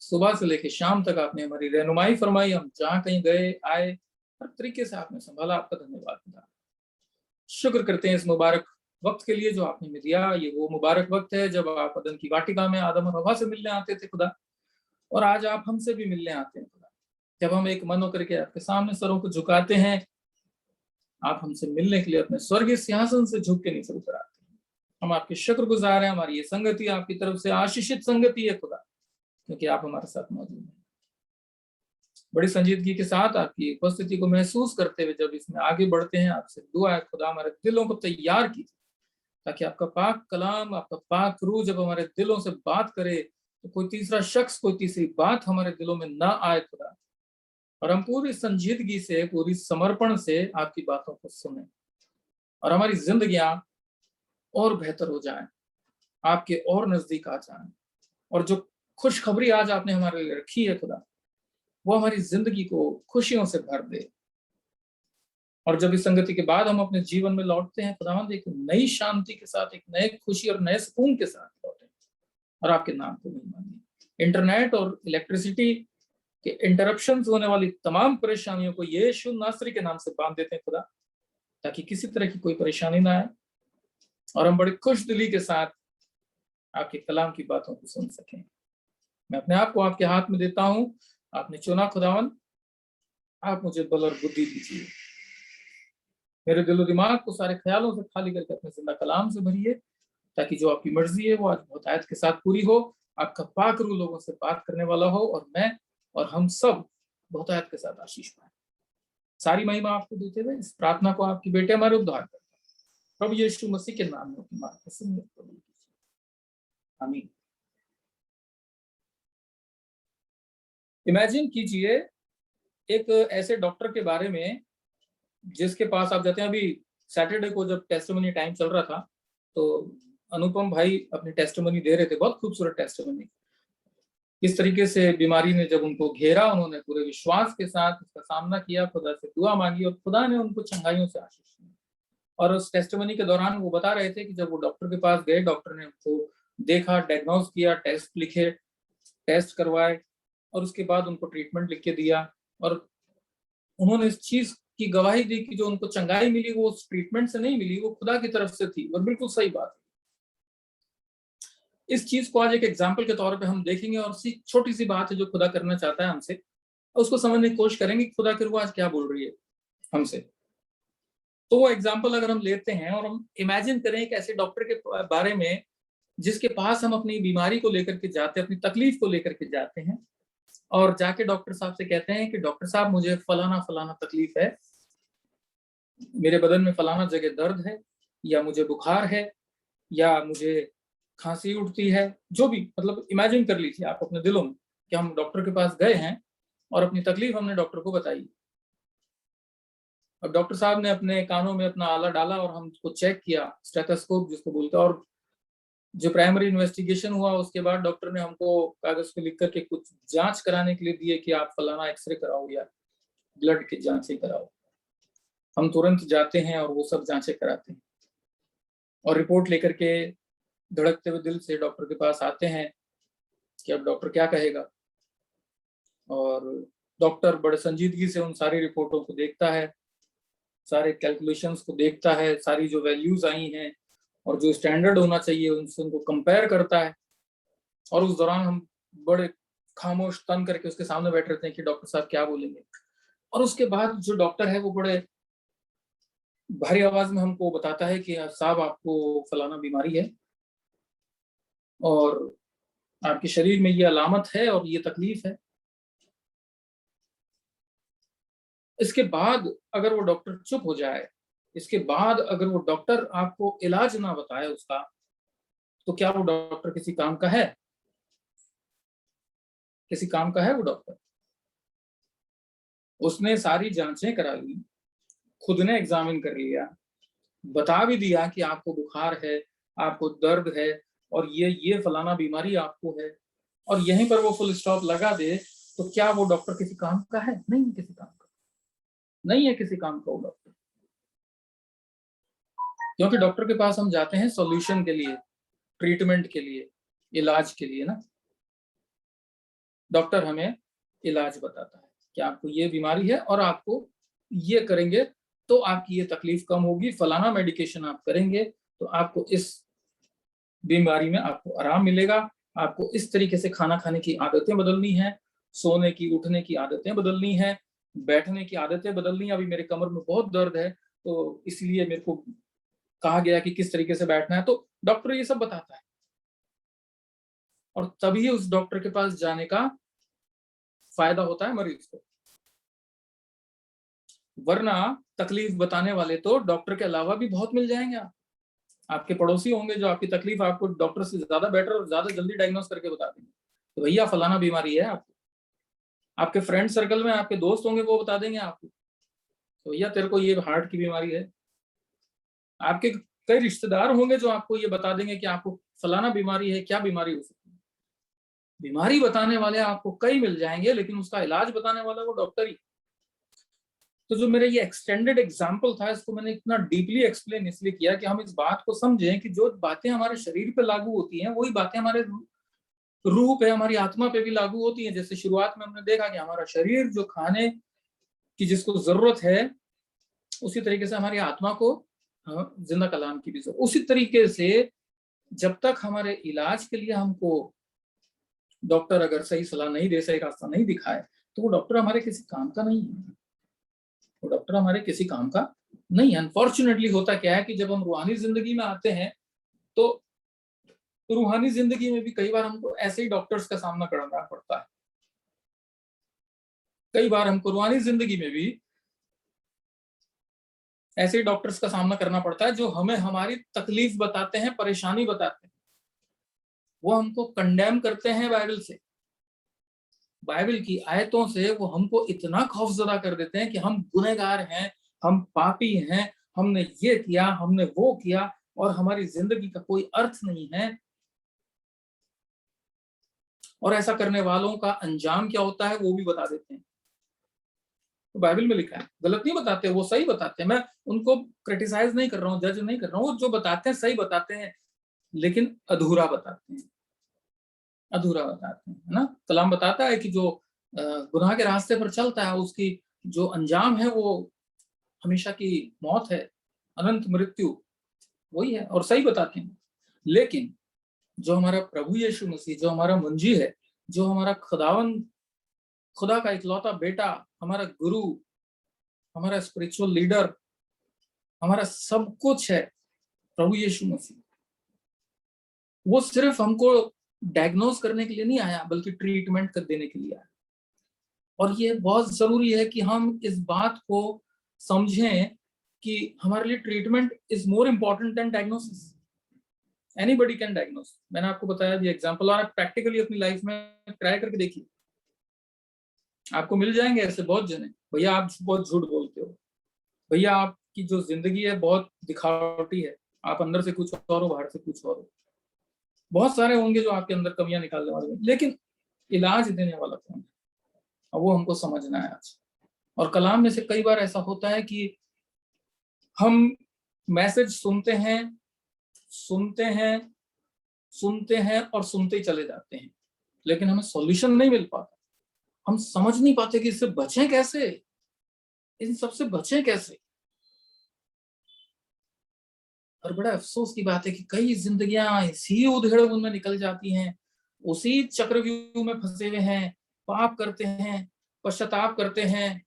सुबह से लेकर शाम तक आपने हमारी रहनुमाई फरमाई, हम जहाँ कहीं गए आए हर तरीके से आपने संभाला। आपका धन्यवाद खुदा। शुक्र करते हैं इस मुबारक वक्त के लिए जो आपने हमें दिया। ये वो मुबारक वक्त है जब आप अदन की वाटिका में आदम और हवा से मिलने आते थे खुदा, और आज आप हमसे भी मिलने आते हैं खुदा। जब हम एक मन होकर के आपके सामने सरों को झुकाते हैं, आप हमसे मिलने के लिए अपने स्वर्गीय सिंहासन से झुक के नीचे उतर आते हैं। हम आपके शुक्रगुजार हैं। हमारी ये संगति आपकी तरफ से आशीषित संगति है खुदा, क्योंकि आप हमारे साथ मौजूद हैं। बड़ी संजीदगी के साथ आपकी उपस्थिति को महसूस करते हुए जब इसमें आगे बढ़ते हैं, आपसे दुआ है खुदा हमारे दिलों को तैयार कीजिए, ताकि आपका पाक कलाम, आपका पाक रूह जब हमारे दिलों से बात करे तो कोई तीसरा शख्स, कोई तीसरी बात हमारे दिलों में ना आए खुदा, और हम पूरी संजीदगी से, पूरी समर्पण से आपकी बातों को सुने और हमारी जिंदगियां और बेहतर हो जाएं, आपके और नजदीक आ जाएं, और जो खुशखबरी आज आपने हमारे लिए रखी है खुदा, वो हमारी जिंदगी को खुशियों से भर दे। और जब इस संगति के बाद हम अपने जीवन में लौटते हैं खुदावंद, एक नई शांति के साथ, एक नए खुशी और नए सुकून के साथ लौटे और आपके नाम को महिमा दें। इंटरनेट और इलेक्ट्रिसिटी के इंटरप्शंस होने वाली तमाम परेशानियों को यीशु नासरी के नाम से बांध देते हैं खुदा, ताकि किसी तरह की कोई परेशानी ना आए और हम बड़ी खुश दिली के साथ आपके कलाम की बातों को सुन सकें। मैं अपने आप को आपके हाथ में देता हूँ। आपने चुना खुदावन, आप मुझे बल और बुद्धि दीजिए। मेरे दिलो दिमाग को सारे ख्यालों से खाली करके अपने जिंदा कलाम से भरिए, ताकि जो आपकी मर्जी है वो आज बहुतायत के साथ पूरी हो। आपका पाक रूह लोगों से बात करने वाला हो और मैं और हम सब बहुतायत के साथ आशीष पाए। सारी महिमा आपको देते हुए इस प्रार्थना को आपकी बेटे हमारे उद्धार करता प्रभु यीशु मसीह के नाम में आमीन। इमेजिन कीजिए एक ऐसे डॉक्टर के बारे में जिसके पास आप जाते हैं। अभी सैटरडे को जब टेस्टिमनी टाइम चल रहा था तो अनुपम भाई अपनी टेस्टिमनी दे रहे थे, बहुत खूबसूरत टेस्टिमनी। किस तरीके से बीमारी ने जब उनको घेरा, उन्होंने पूरे विश्वास के साथ उसका सामना किया, खुदा से दुआ मांगी और खुदा ने उनको चंगाइयों से आशीष दी। और उस टेस्टिमनी के दौरान वो बता रहे थे कि जब वो डॉक्टर के पास गए, डॉक्टर ने उनको देखा, डायग्नोज किया, टेस्ट लिखे, टेस्ट करवाए और उसके बाद उनको ट्रीटमेंट लिख के दिया। और उन्होंने इस चीज की गवाही दी कि जो उनको चंगाई मिली वो उस ट्रीटमेंट से नहीं मिली, वो खुदा की तरफ से थी। और बिल्कुल सही बात है। इस चीज को आज एक एग्जाम्पल के तौर पे हम देखेंगे और छोटी सी बात है जो खुदा करना चाहता है हमसे, उसको समझने की कोशिश करेंगे कि खुदा की रूह आज क्या बोल रही है हमसे। तो वो एग्जाम्पल अगर हम लेते हैं और हम इमेजिन करें एक ऐसे डॉक्टर के बारे में जिसके पास हम अपनी बीमारी को लेकर के जाते हैं, अपनी तकलीफ को लेकर के जाते हैं और जाके डॉक्टर साहब से कहते हैं कि डॉक्टर साहब मुझे फलाना फलाना तकलीफ है, मेरे बदन में फलाना जगह दर्द है, या मुझे बुखार है, या मुझे खांसी उठती है, जो भी, मतलब इमेजिन कर लीजिए आप अपने दिलों में कि हम डॉक्टर के पास गए हैं और अपनी तकलीफ हमने डॉक्टर को बताई। अब डॉक्टर साहब ने अपने कानों में अपना आला डाला और हमको चेक किया, स्टेथोस्कोप जिसको बोलते हैं, और जो प्राइमरी इन्वेस्टिगेशन हुआ उसके बाद डॉक्टर ने हमको कागज पे लिख करके कुछ जांच कराने के लिए दिए कि आप फलाना एक्सरे कराओ या ब्लड की जांचें कराओ। हम तुरंत जाते हैं और वो सब जांचें कराते हैं और रिपोर्ट लेकर के धड़कते हुए दिल से डॉक्टर के पास आते हैं कि अब डॉक्टर क्या कहेगा। और डॉक्टर बड़े संजीदगी से उन सारी रिपोर्टों को देखता है, सारे कैलकुलेशंस को देखता है, सारी जो वैल्यूज आई हैं और जो स्टैंडर्ड होना चाहिए उनसे उनको कंपेयर करता है। और उस दौरान हम बड़े खामोश तन करके उसके सामने बैठे रहते हैं कि डॉक्टर साहब क्या बोलेंगे। और उसके बाद जो डॉक्टर है वो बड़े भारी आवाज में हमको बताता है कि साहब आपको फलाना बीमारी है और आपके शरीर में ये अलामत है और ये तकलीफ है। इसके बाद अगर वो डॉक्टर चुप हो जाए, इसके बाद अगर वो डॉक्टर आपको इलाज ना बताए उसका, तो क्या वो डॉक्टर किसी काम का है? किसी काम का है वो डॉक्टर? उसने सारी जांचें करा ली, खुद ने एग्जामिन कर लिया, बता भी दिया कि आपको बुखार है, आपको दर्द है और ये फलाना बीमारी आपको है, और यहीं पर वो फुल स्टॉप लगा दे, तो क्या वो डॉक्टर किसी काम का है? नहीं है किसी काम का, नहीं है किसी काम का वो डॉक्टर। क्योंकि डॉक्टर के पास हम जाते हैं सॉल्यूशन के लिए, ट्रीटमेंट के लिए, इलाज के लिए ना। डॉक्टर हमें इलाज बताता है कि आपको ये बीमारी है और आपको ये करेंगे तो आपकी ये तकलीफ कम होगी, फलाना मेडिकेशन आप करेंगे तो आपको इस बीमारी में आपको आराम मिलेगा, आपको इस तरीके से खाना खाने की आदतें बदलनी है, सोने की उठने की आदतें बदलनी है, बैठने की आदतें बदलनी है। अभी मेरे कमर में बहुत दर्द है तो इसलिए मेरे को कहा गया कि किस तरीके से बैठना है, तो डॉक्टर ये सब बताता है। और तभी उस डॉक्टर के पास जाने का फायदा होता है मरीज को, वरना तकलीफ बताने वाले तो डॉक्टर के अलावा भी बहुत मिल जाएंगे। आपके पड़ोसी होंगे जो आपकी तकलीफ आपको डॉक्टर से ज्यादा बेटर और ज्यादा जल्दी डायग्नोस करके बता देंगे, तो भैया फलाना बीमारी है आपको। आपके फ्रेंड सर्कल में आपके दोस्त होंगे वो बता देंगे आपको, तो भैया तेरे को ये हार्ट की बीमारी है। आपके कई रिश्तेदार होंगे जो आपको ये बता देंगे कि आपको फलाना बीमारी है, क्या बीमारी हो सकती है। बीमारी बताने वाले आपको कई मिल जाएंगे, लेकिन उसका इलाज बताने वाला वो डॉक्टर ही। तो जो मेरा ये एक्सटेंडेड एग्जाम्पल था, इसको मैंने इतना डीपली एक्सप्लेन इसलिए किया कि हम इस बात को समझें कि जो बातें हमारे शरीर पे लागू होती हैं वही बातें हमारे रूह पे, हमारी आत्मा पे भी लागू होती हैं। जैसे शुरुआत में हमने देखा कि हमारा शरीर जो खाने की जिसको जरूरत है, उसी तरीके से हमारी आत्मा को जिंदा कलाम की भी जरूरत। उसी तरीके से जब तक हमारे इलाज के लिए हमको डॉक्टर अगर सही सलाह नहीं दे, सही रास्ता नहीं दिखाए, तो वो डॉक्टर हमारे किसी काम का नहीं है, वो डॉक्टर हमारे किसी काम का नहीं। अनफॉर्चुनेटली होता क्या है कि जब हम रूहानी जिंदगी में आते हैं तो रूहानी जिंदगी में भी कई बार हमको ऐसे ही डॉक्टर्स का सामना करना पड़ता है। कई बार हमको रूहानी जिंदगी में भी ऐसे ही डॉक्टर्स का सामना करना पड़ता है जो हमें हमारी तकलीफ बताते हैं, परेशानी बताते हैं, वो हमको कंडेम करते हैं बाइबल से, बाइबल की आयतों से। वो हमको इतना खौफजदा कर देते हैं कि हम गुनहगार हैं, हम पापी हैं, हमने ये किया, हमने वो किया और हमारी जिंदगी का कोई अर्थ नहीं है। और ऐसा करने वालों का अंजाम क्या होता है वो भी बता देते हैं। तो बाइबल में लिखा है, गलत नहीं बताते, वो सही बताते हैं। मैं उनको क्रिटिसाइज नहीं कर रहा हूँ, जज नहीं कर रहा हूँ, वो जो बताते हैं सही बताते हैं, लेकिन अधूरा बताते हैं, अधूरा बताते हैं, है ना। कलाम बताता है कि जो गुनाह के रास्ते पर चलता है उसकी जो अंजाम है वो हमेशा की मौत है, अनंत मृत्यु, वही है, और सही बताते हैं। लेकिन जो हमारा प्रभु यीशु मसीह, जो हमारा मुंजी है, जो हमारा खुदा का इकलौता बेटा, हमारा गुरु, हमारा स्पिरिचुअल लीडर, हमारा सब कुछ है प्रभु यीशु मसीह, वो सिर्फ हमको डायग्नोज करने के लिए नहीं आया बल्कि ट्रीटमेंट कर देने के लिए आया। और ये बहुत जरूरी है कि हम इस बात को समझें कि हमारे लिए treatment is more important than diagnosis. Anybody can diagnose. मैंने आपको बताया भी एग्जांपल, और आप प्रैक्टिकली अपनी लाइफ में ट्राई करके देखिए, आपको मिल जाएंगे ऐसे बहुत जने। भैया आप बहुत झूठ बोलते हो, भैया आपकी जो जिंदगी है बहुत दिखावटी है, आप अंदर से कुछ और हो, बाहर से कुछ और हो। बहुत सारे होंगे जो आपके अंदर कमियां निकालने वाले, लेकिन इलाज देने वाला कौन है, और वो हमको समझना है आज। और कलाम में से कई बार ऐसा होता है कि हम मैसेज सुनते हैं और सुनते ही चले जाते हैं, लेकिन हमें सॉल्यूशन नहीं मिल पाता। हम समझ नहीं पाते कि इससे बचें कैसे, इन सबसे बचें कैसे। और बड़ा अफसोस की बात है कि कई जिंदगियां इसी उधेड़-बुन में निकल जाती हैं, उसी चक्रव्यूह में फंसे हुए हैं, पाप करते हैं, पश्चाताप करते हैं,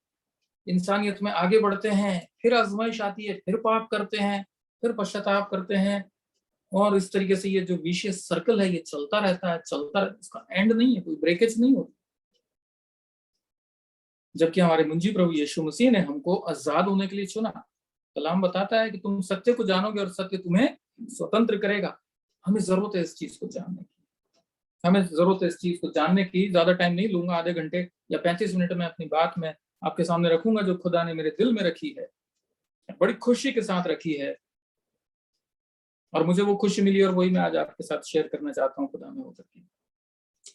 इंसानियत में आगे बढ़ते हैं, फिर आजमाइश आती है, फिर पाप करते हैं, फिर पश्चाताप करते हैं, और इस तरीके से ये जो विशियस सर्कल है ये चलता रहता है, इसका एंड नहीं है, कोई ब्रेकेज नहीं होती। जबकि हमारे मुंजी प्रभु यीशु मसीह ने हमको आजाद होने के लिए चुना। कलाम बताता है कि तुम सत्य को जानोगे और सत्य तुम्हें स्वतंत्र करेगा। हमें जरूरत है इस चीज को जानने की, हमें जरूरत है इस चीज को जानने की। ज्यादा टाइम नहीं लूंगा, आधे घंटे या 35 मिनट में अपनी बात में आपके सामने रखूंगा जो खुदा ने मेरे दिल में रखी है, बड़ी खुशी के साथ रखी है, और मुझे वो खुशी मिली और वही मैं आज आपके साथ शेयर करना चाहता हूँ खुदा में होकर के।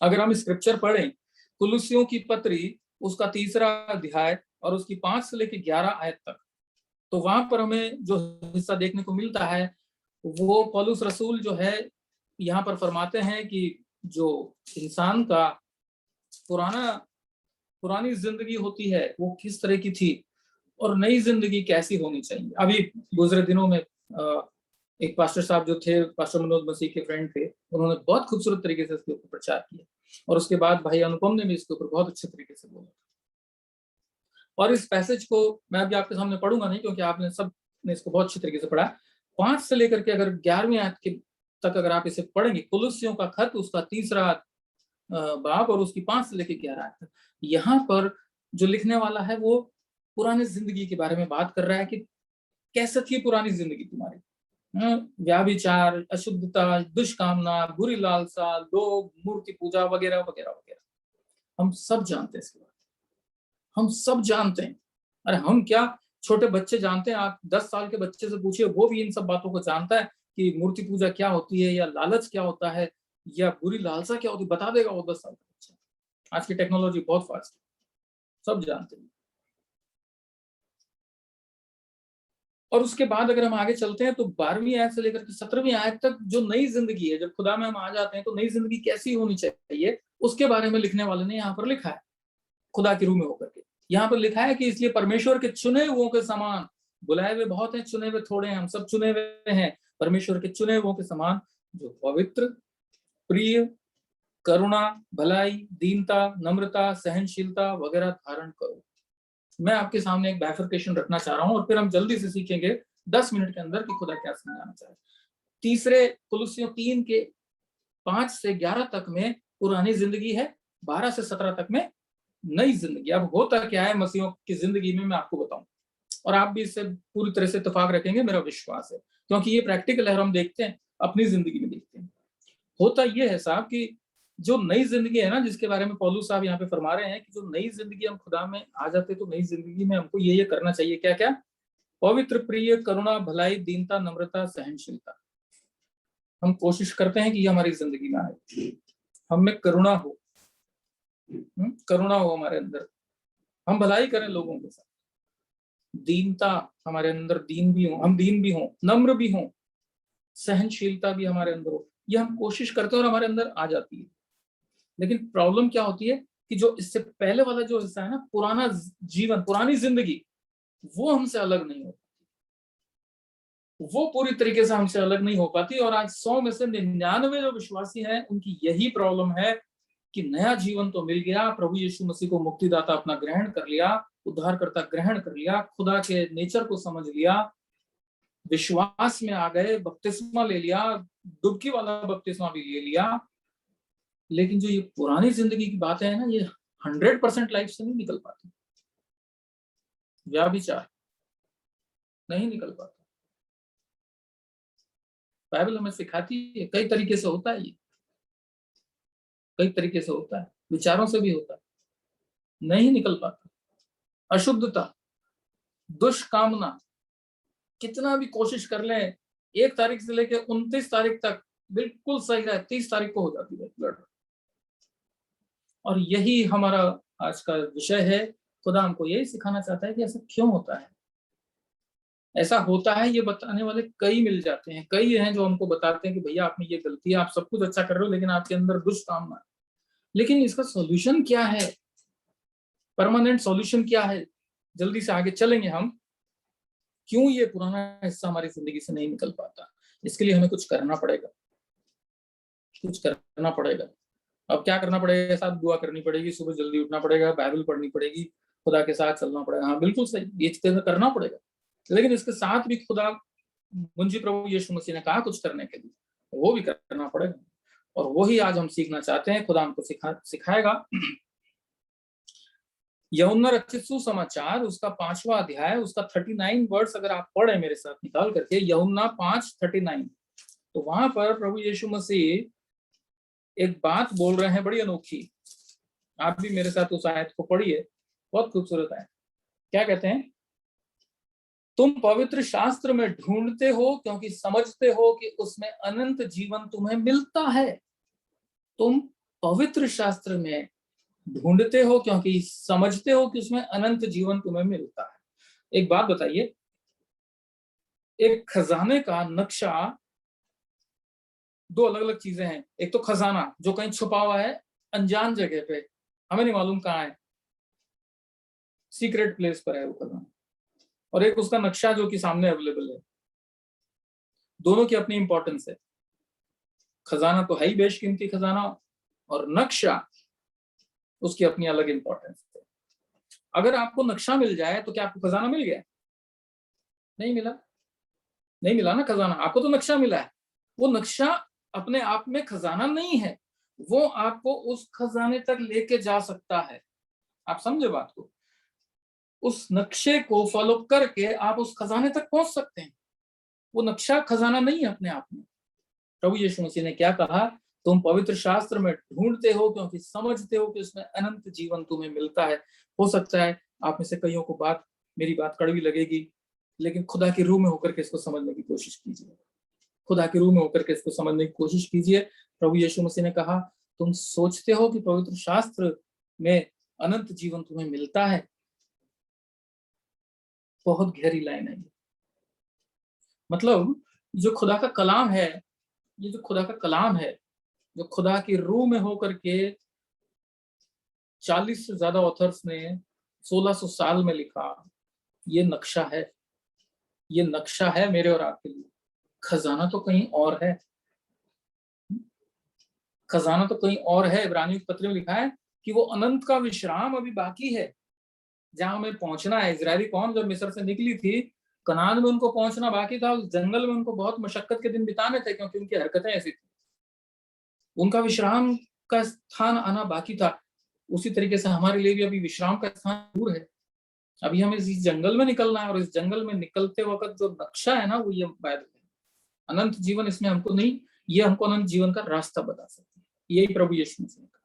अगर हम स्क्रिप्चर पढ़ें, कुलुस्सियों की पत्री उसका 3रा अध्याय और उसकी 5 से लेकर 11 आयत तक, तो वहां पर हमें जो हिस्सा देखने को मिलता है वो पौलुस रसूल जो है यहाँ पर फरमाते हैं कि जो इंसान का पुरानी जिंदगी होती है वो किस तरह की थी और नई जिंदगी कैसी होनी चाहिए। अभी गुजरे दिनों में एक पास्टर साहब जो थे, पास्टर मनोज मसीह के फ्रेंड थे, उन्होंने बहुत खूबसूरत तरीके से इसके ऊपर प्रचार किया, और उसके बाद भाई अनुपम ने भी इसके ऊपर बहुत अच्छे तरीके से बोला। और इस पैसेज को मैं अभी आपके सामने पढ़ूंगा नहीं, क्योंकि आपने सब ने इसको बहुत अच्छे तरीके से पढ़ा। 5 से लेकर के अगर 11वीं आयत के तक अगर आप इसे पढ़ेंगे, कुलुस्सियों का खत उसका 3रा बाब और उसकी 5 से लेकर 11 आयत तक, यहाँ पर जो लिखने वाला है वो पुरानी जिंदगी के बारे में बात कर रहा है कि कैसे थी पुरानी जिंदगी तुम्हारी। व्याभिचार, अशुद्धता, दुष्कामना, बुरी लालसा, लोभ, मूर्ति पूजा वगैरह वगैरह वगैरह। हम सब जानते हैं इसके बारे में, हम सब जानते हैं। अरे हम क्या, छोटे बच्चे जानते हैं। आप 10 साल के बच्चे से पूछिए, वो भी इन सब बातों को जानता है कि मूर्ति पूजा क्या होती है, या लालच क्या होता है, या बुरी लालसा क्या होती है, बता देगा वो 10 साल का बच्चा। आज की टेक्नोलॉजी बहुत फास्ट है, सब जानते हैं। और उसके बाद अगर हम आगे चलते हैं तो 12वीं आयत से लेकर के 17वीं आयत तक जो नई जिंदगी है, जब खुदा में हम आ जाते हैं तो नई जिंदगी कैसी होनी चाहिए उसके बारे में लिखने वाले ने यहाँ पर लिखा है, खुदा के रूह में होकर के। यहाँ पर लिखा है कि इसलिए परमेश्वर के चुने हुओं के समान, बुलाए हुए बहुत हैं, चुने हुए थोड़े हैं, हम सब चुने हुए हैं। परमेश्वर के चुने हुओं के समान जो पवित्र, प्रिय, करुणा, भलाई, दीनता, नम्रता, सहनशीलता वगैरह धारण करो। मैं आपके सामने एक बाइफरकेशन रखना चाह रहा हूं और फिर हम जल्दी से सीखेंगे 10 मिनट के अंदर कि खुदा क्या समझाना चाह रहा है। तीसरे कुलुस्सियों 3 के 5 से 11 तक में पुरानी जिंदगी है, 12 से 17 तक में नई जिंदगी। अब होता क्या है मसीहों की जिंदगी में, मैं आपको बताऊं, और आप भी इससे पूरी तरह से इत्तेफाक रखेंगे, मेरा विश्वास है, क्योंकि ये प्रैक्टिकल है, हम देखते हैं अपनी जिंदगी में देखते हैं। होता ये है साहब कि जो नई जिंदगी है ना, जिसके बारे में पौलुस साहब यहाँ पे फरमा रहे हैं कि जो नई जिंदगी हम खुदा में आ जाते तो नई जिंदगी में हमको ये करना चाहिए। क्या क्या? पवित्र, प्रिय, करुणा, भलाई, दीनता, नम्रता, सहनशीलता। हम कोशिश करते हैं कि ये हमारी जिंदगी में आए, हम में करुणा हो, करुणा हो हमारे अंदर, हम भलाई करें लोगों के साथ, दीनता हमारे अंदर, दीन भी हो, हम दीन भी हो, नम्र भी हो, सहनशीलता भी हमारे अंदर हो। ये हम कोशिश करते हैं और हमारे अंदर आ जाती है। लेकिन प्रॉब्लम क्या होती है कि जो इससे पहले वाला जो हिस्सा है ना, पुराना जीवन, पुरानी जिंदगी, वो हमसे अलग नहीं हो पाती, वो पूरी तरीके से हमसे अलग नहीं हो पाती। और आज 100 में से 99 जो विश्वासी हैं उनकी यही प्रॉब्लम है कि नया जीवन तो मिल गया, प्रभु यीशु मसीह को मुक्तिदाता अपना ग्रहण कर लिया, उद्धारकर्ता ग्रहण कर लिया, खुदा के नेचर को समझ लिया, विश्वास में आ गए, बपतिस्मा ले लिया, डुबकी वाला बपतिस्मा भी ले लिया, लेकिन जो ये पुरानी जिंदगी की बातें हैं ना, ये 100% लाइफ से नहीं निकल पाती। व्याभिचार नहीं निकल पाता। बाइबल हमें सिखाती है कई तरीके से होता है, ये कई तरीके से होता है, विचारों से भी होता है, नहीं निकल पाता। अशुद्धता, दुष्कामना, कितना भी कोशिश कर लें, 1 तारीख से लेकर 29 तारीख तक बिल्कुल सही रहे, 30 तारीख को हो जाती है ब्लड। और यही हमारा आज का विषय है। खुदा हमको यही सिखाना चाहता है कि ऐसा क्यों होता है, ऐसा होता है। ये बताने वाले कई मिल जाते हैं, कई हैं जो हमको बताते हैं कि भैया आप में ये गलती है, आप सब कुछ अच्छा कर रहे हो लेकिन आपके अंदर दुष्कामना है। लेकिन इसका सॉल्यूशन क्या है, परमानेंट सॉल्यूशन क्या है? जल्दी से आगे चलेंगे हम, क्यों ये पुराना हिस्सा हमारी जिंदगी से नहीं निकल पाता। इसके लिए हमें कुछ करना पड़ेगा, कुछ करना पड़ेगा। अब क्या करना पड़ेगा? साथ दुआ करनी पड़ेगी, सुबह जल्दी उठना पड़ेगा, बाइबल पढ़नी पड़ेगी, खुदा के साथ चलना पड़ेगा। हाँ बिल्कुल सही, ये चीजें करना पड़ेगा। लेकिन इसके साथ भी खुदा मुंजी प्रभु यीशु मसीह ने कहा कुछ करने के लिए, वो भी करना पड़ेगा। और वही आज हम सीखना चाहते हैं, खुदा हमको सिखाएगा। यूहन्ना रचित सुसमाचार, उसका 5वां अध्याय, उसका 39 वर्ड्स अगर आप पढ़े मेरे साथ निकाल करके, यूहन्ना 5:39, तो वहां पर प्रभु यीशु मसीह एक बात बोल रहे हैं बड़ी अनोखी। आप भी मेरे साथ उस आयत को पढ़िए, बहुत खूबसूरत है। क्या कहते हैं? तुम पवित्र शास्त्र में ढूंढते हो क्योंकि समझते हो कि उसमें अनंत जीवन तुम्हें मिलता है। तुम पवित्र शास्त्र में ढूंढते हो क्योंकि समझते हो कि उसमें अनंत जीवन तुम्हें मिलता है। एक बात बताइए, एक खजाने का नक्शा, 2 अलग अलग चीजें हैं। एक तो खजाना जो कहीं छुपा हुआ है अनजान जगह पे, हमें नहीं मालूम कहाँ है, सीक्रेट प्लेस पर है वो खजाना, और एक उसका नक्शा जो कि सामने अवेलेबल है। दोनों की अपनी इंपॉर्टेंस है। खजाना तो है ही बेशकीमती खजाना, और नक्शा उसकी अपनी अलग इंपॉर्टेंस है। अगर आपको नक्शा मिल जाए तो क्या आपको खजाना मिल गया? नहीं मिला, नहीं मिला ना खजाना। आपको तो नक्शा मिला है, वो नक्शा अपने आप में खजाना नहीं है, वो आपको उस खजाने तक लेके जा सकता है। आप समझे बात को? उस नक्शे को फॉलो करके आप उस खजाने तक पहुंच सकते हैं। वो नक्शा खजाना नहीं है अपने आप में। प्रभु यीशु मसीह ने क्या कहा? तुम पवित्र शास्त्र में ढूंढते हो क्योंकि समझते हो कि उसमें अनंत जीवन तुम्हें मिलता है। हो सकता है आप में से कईयों को मेरी बात कड़वी लगेगी, लेकिन खुदा के रूह में होकर के इसको समझने की कोशिश कीजिए। खुदा के रूह में होकर के इसको समझने की कोशिश कीजिए। प्रभु यीशु मसीह ने कहा, तुम सोचते हो कि पवित्र शास्त्र में अनंत जीवन तुम्हें मिलता है। बहुत गहरी लाइन है ये। मतलब जो खुदा का कलाम है, ये जो खुदा का कलाम है, जो खुदा की रूह में होकर के 40 से ज्यादा ऑथर्स ने 1600 साल में लिखा, ये नक्शा है। ये नक्शा है मेरे और आपके लिए। खजाना तो कहीं और है। खजाना तो कहीं और है। इब्रानियों के पत्र में लिखा है कि वो अनंत का विश्राम अभी बाकी है, जहां हमें पहुंचना है। इजरायली कौम जब मिस्र से निकली थी, कनान में उनको पहुंचना बाकी था। उस जंगल में उनको बहुत मशक्कत के दिन बिताने थे, क्योंकि उनकी हरकतें ऐसी थी। उनका विश्राम का स्थान आना बाकी था। उसी तरीके से हमारे लिए भी अभी विश्राम का स्थान दूर है। अभी हमें इस जंगल में निकलना है, और इस जंगल में निकलते वक्त जो नक्शा है ना, वो ये बाइबल है। अनंत जीवन इसमें हमको नहीं, ये हमको अनंत जीवन का रास्ता बता सकती है। यही प्रभु यीशु मसीह ने कहा,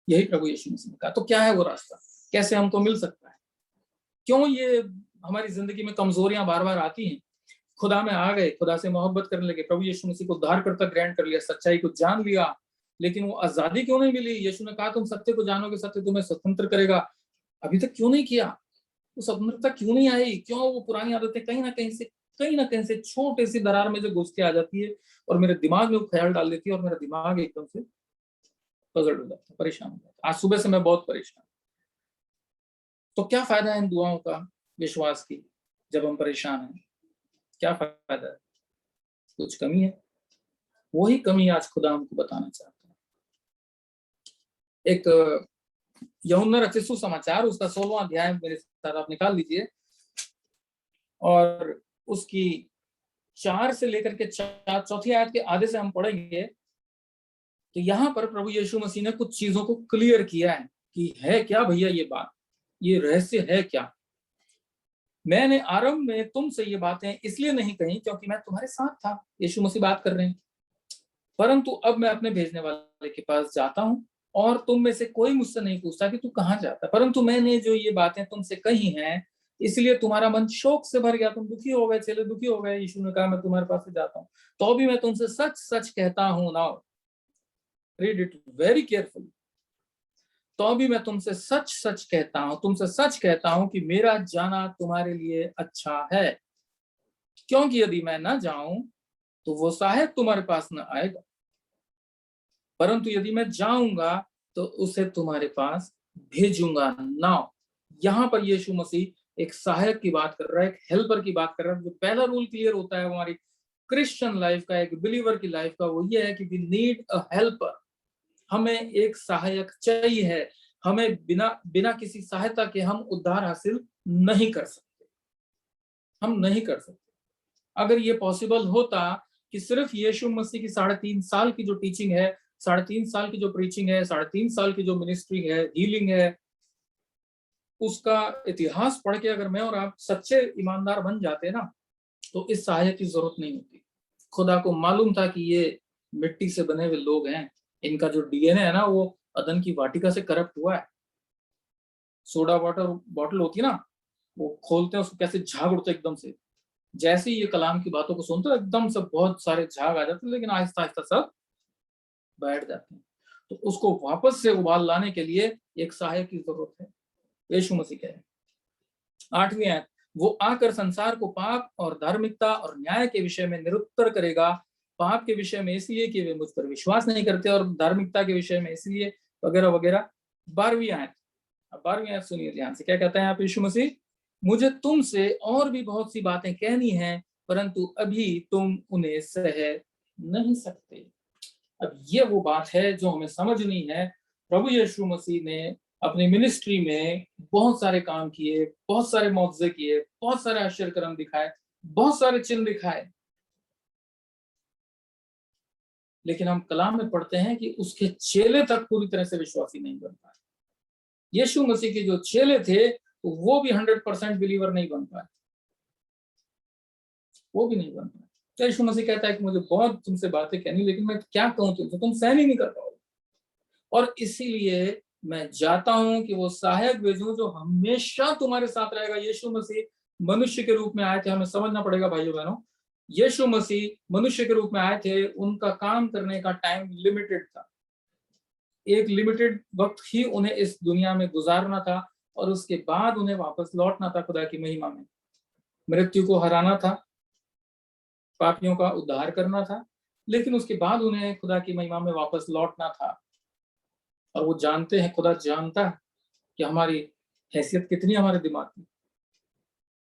यही प्रभु यीशु मसीह ने कहा। तो क्या है वो रास्ता, कैसे हमको मिल सकता है? क्यों ये हमारी जिंदगी में कमजोरियां बार बार आती हैं? खुदा में आ गए, खुदा से मोहब्बत करने लगे, प्रभु यीशु मसीह को उद्धारकर्ता ग्रहण कर लिया, सच्चाई को जान लिया, लेकिन वो आजादी क्यों नहीं मिली? यीशु ने कहा तुम सत्य को जानोगे, सत्य तुम्हें स्वतंत्र करेगा। अभी तक क्यों नहीं किया? वो स्वतंत्रता क्यों नहीं आई? क्यों वो पुरानी आदतें कहीं ना कहीं से छोटे सी दरार में जो घुस के आ जाती है, और मेरे दिमाग में वो ख्याल डाल देती है, और मेरा दिमाग एकदम से पजल हो जाता है, परेशान हो जाता है। आज सुबह से मैं बहुत परेशान। तो क्या फायदा है इन दुआओं का, विश्वास की, जब हम परेशान हैं? क्या फायदा है? कुछ कमी है? वही कमी आज खुदा हमको बताना चाहता है। एक यूहन्ना रचित सुसमाचार, उसका 16वां अध्याय मेरे साथ आप निकाल लीजिए, और उसकी 4 से लेकर के 4 आयत के आधे से हम पढ़ेंगे। तो यहाँ पर प्रभु यीशु मसीह ने कुछ चीजों को क्लियर किया है कि है क्या भैया ये बात, ये रहस्य है क्या। मैंने आरंभ में तुमसे ये बातें इसलिए नहीं कही क्योंकि मैं तुम्हारे साथ था। यीशु मसीह बात कर रहे हैं। परंतु अब मैं अपने भेजने वाले के पास जाता हूँ, और तुम में से कोई मुझसे नहीं पूछता कि तू कहाँ जाता है। परंतु मैंने जो ये बातें तुमसे कही हैं, इसलिए तुम्हारा मन शोक से भर गया, तुम दुखी हो गए, चले दुखी हो गए। यीशु ने कहा मैं तुम्हारे पास से जाता हूँ, तो भी मैं तुमसे सच सच कहता हूँ। Now read it very carefully. तो भी मैं तुमसे सच सच कहता हूँ, तुमसे सच कहता हूँ कि मेरा जाना तुम्हारे लिए अच्छा है, क्योंकि यदि मैं न जाऊं तो वो सहायक तुम्हारे पास न आएगा, परंतु यदि मैं जाऊंगा तो उसे तुम्हारे पास भेजूंगा। नाउ यहाँ पर यीशु मसीह एक सहायक की बात कर रहा है, एक हेल्पर की बात कर रहा है। जो पहला रूल क्लियर होता है हमारी क्रिश्चियन लाइफ का, एक बिलीवर की लाइफ का, वो ये है कि वी नीड अ हेल्पर। हमें एक सहायक चाहिए है। हमें बिना किसी सहायता के हम उद्धार हासिल नहीं कर सकते, हम नहीं कर सकते। अगर ये पॉसिबल होता कि सिर्फ यीशु मसीह की 3.5 साल की जो टीचिंग है, 3.5 साल की जो प्रीचिंग है, 3.5 साल की जो मिनिस्ट्री है, हीलिंग है, उसका इतिहास पढ़ के अगर मैं और आप सच्चे ईमानदार बन जाते ना, तो इस सहायक की जरूरत नहीं होती। खुदा को मालूम था कि ये मिट्टी से बने हुए लोग हैं, इनका जो डीएनए है ना, वो अदन की वाटिका से करप्ट हुआ है। सोडा वाटर बॉटल होती है ना, वो खोलते हैं, उसको कैसे झाग उड़ते एकदम से। जैसे ही ये कलाम की बातों को सुनते एकदम से बहुत सारे झाग आ जाते हैं, लेकिन आहिस्ता आहिस्ता सब बैठ जाते हैं। तो उसको वापस से उबाल लाने के लिए एक सहायक की जरूरत है। यीशु मसीह कह रहे हैं 8वीं आयत, वो आकर संसार को पाप और धार्मिकता और न्याय के विषय में निरुत्तर करेगा। पाप के विषय में इसलिए कि वे मुझ पर विश्वास नहीं करते, और धार्मिकता के विषय में इसलिए वगैरह वगैरह। 12वीं आयत, अब 12वीं आयत सुनिए ध्यान से, क्या कहता है आप यीशु मसीह, मुझे तुमसे और भी बहुत सी बातें कहनी है, परंतु अभी तुम उन्हें सह नहीं सकते। अब ये वो बात है जो हमें समझनी है। प्रभु यीशु मसीह ने अपनी मिनिस्ट्री में बहुत सारे काम किए, बहुत सारे मौजज़े किए, बहुत सारे आश्चर्य कर्म दिखाए, बहुत सारे चिन्ह दिखाए, लेकिन हम कलाम में पढ़ते हैं कि उसके चेले तक पूरी तरह से विश्वासी नहीं बन पाए। यीशु मसीह के जो चेले थे वो भी 100% बिलीवर नहीं बन पाए, वो भी नहीं बन पाए। तो यीशु मसीह कहता है कि मुझे बहुत तुमसे बातें कहनी, लेकिन मैं क्या कहूं तुमसे, तुम सहन ही नहीं कर पाओगे। और इसीलिए मैं जाता हूं कि वो सहायक भेजूं जो हमेशा तुम्हारे साथ रहेगा। यीशु मसीह मनुष्य के रूप में आए थे, हमें समझना पड़ेगा भाइयों बहनों। यीशु मसीह मनुष्य के रूप में आए थे, उनका काम करने का टाइम लिमिटेड था। एक लिमिटेड वक्त ही उन्हें इस दुनिया में गुजारना था, और उसके बाद उन्हें वापस लौटना था खुदा की महिमा में। मृत्यु को हराना था, पापियों का उद्धार करना था, लेकिन उसके बाद उन्हें खुदा की महिमा में वापस लौटना था। और वो जानते हैं, खुदा जानता है कि हमारी हैसियत कितनी, हमारे दिमाग की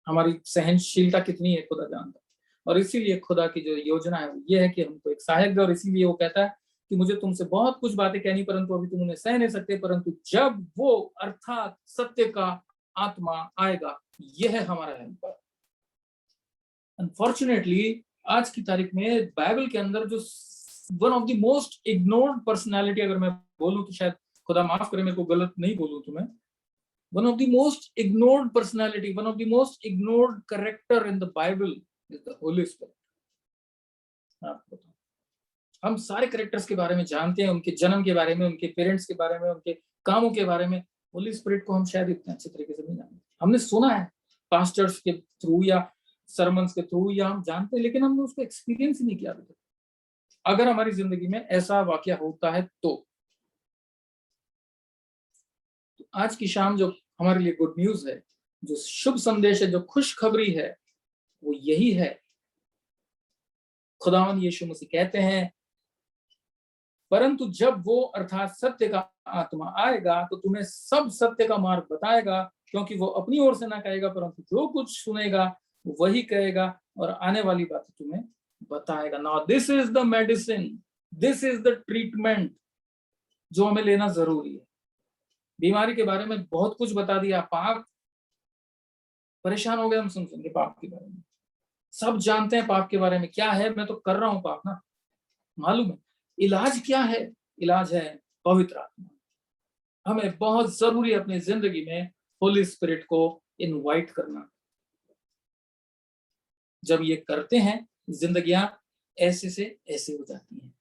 हमारी सहनशीलता कितनी है, खुदा जानता है। और इसीलिए खुदा की जो योजना है वो ये है कि हमको एक सहायक दे, और इसीलिए वो कहता है कि मुझे तुमसे बहुत कुछ बातें कहनी, परंतु अभी तुम उन्हें सह नहीं सकते, परंतु जब वो अर्थात सत्य का आत्मा आएगा, यह है हमारा हेल्पर। अनफॉर्चुनेटली आज की तारीख में बाइबल के अंदर जो one of the most ignored personality, अगर मैं बोलूं तो शायद खुदा माफ करे मेरे को गलत नहीं बोलूं तो मैं, one of the most ignored personality, one of the most ignored character in the Bible is the Holy Spirit. हम सारे कैरेक्टर्स के बारे में जानते हैं, उनके जन्म के बारे में, उनके पेरेंट्स के बारे में, उनके कामों के बारे में। होली स्पिरिट को हम शायद इतने अच्छे तरीके से नहीं जानते। हमने सुना है पास्टर्स के थ्रू या सरमन्स के थ्रू, या हम जानते हैं, लेकिन हमने उसको एक्सपीरियंस ही नहीं किया। अगर हमारी जिंदगी में ऐसा वाकया होता है तो आज की शाम जो हमारे लिए गुड न्यूज है, जो शुभ संदेश है, जो खुशखबरी है, वो यही है। खुदावन यीशु मसीह कहते हैं, परंतु जब वो अर्थात सत्य का आत्मा आएगा तो तुम्हें सब सत्य का मार्ग बताएगा, क्योंकि वो अपनी ओर से ना कहेगा, परंतु जो कुछ सुनेगा वही कहेगा और आने वाली बातें तुम्हें बताएगा। Now this is the medicine, this is the treatment जो हमें लेना जरूरी है। बीमारी के बारे में बहुत कुछ बता दिया, पाप, परेशान हो गए हम सुन के पाप के बारे में। सब जानते हैं पाप के बारे में क्या है, मैं तो कर रहा हूं पाप ना, मालूम है। इलाज क्या है? इलाज है पवित्र आत्मा। हमें बहुत जरूरी है अपनी जिंदगी में होली स्पिरिट को इनवाइट करना। जब ये करते हैं जिंदगियां ऐसे से ऐसे हो जाती हैं।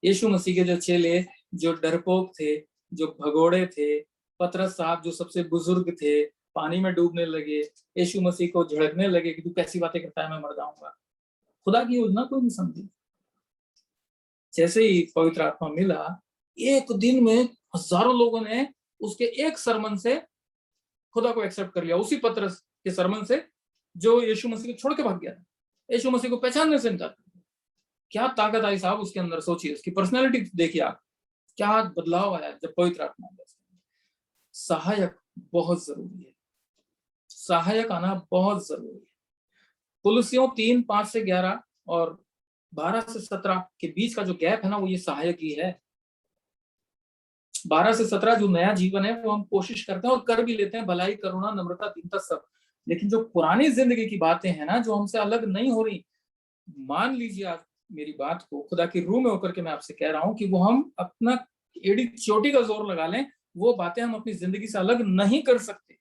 यीशु मसीह के जो चेले, जो डरपोक थे, जो भगोड़े थे, पतरस साहब जो सबसे बुजुर्ग थे, पानी में डूबने लगे, यीशु मसीह को झड़कने लगे कि तू कैसी बातें करता है, मैं मर जाऊंगा। खुदा की योजना कोई नहीं समझी। जैसे ही पवित्र आत्मा मिला, एक दिन में हजारों लोगों ने उसके एक सरमन से खुदा को एक्सेप्ट कर लिया, उसी पतरस के सरमन से जो यीशु मसीह को छोड़ के भाग गया, यीशु मसीह को पहचानने से इनकार कर दिया। क्या ताकत आई साहब उसके अंदर, सोचिए, उसकी पर्सनैलिटी देखिए आप, क्या बदलाव आया जब पवित्र आत्मा आया। सहायक बहुत जरूरी है, सहायक आना बहुत जरूरी है। कुलुस्सियों 3:5-11 और 12-17 के बीच का जो गैप है ना, वो ये सहायक ही है। 12 से 17 जो नया जीवन है वो हम कोशिश करते हैं और कर भी लेते हैं, भलाई, करुणा, नम्रता, दीनता, सब। लेकिन जो पुरानी जिंदगी की बातें हैं ना, जो हमसे अलग नहीं हो रही, मान लीजिए आप मेरी बात को, खुदा की रूह में होकर के मैं आपसे कह रहा हूं कि वो हम अपना एड़ी चोटी का जोर लगा लें, वो बातें हम अपनी जिंदगी से अलग नहीं कर सकते।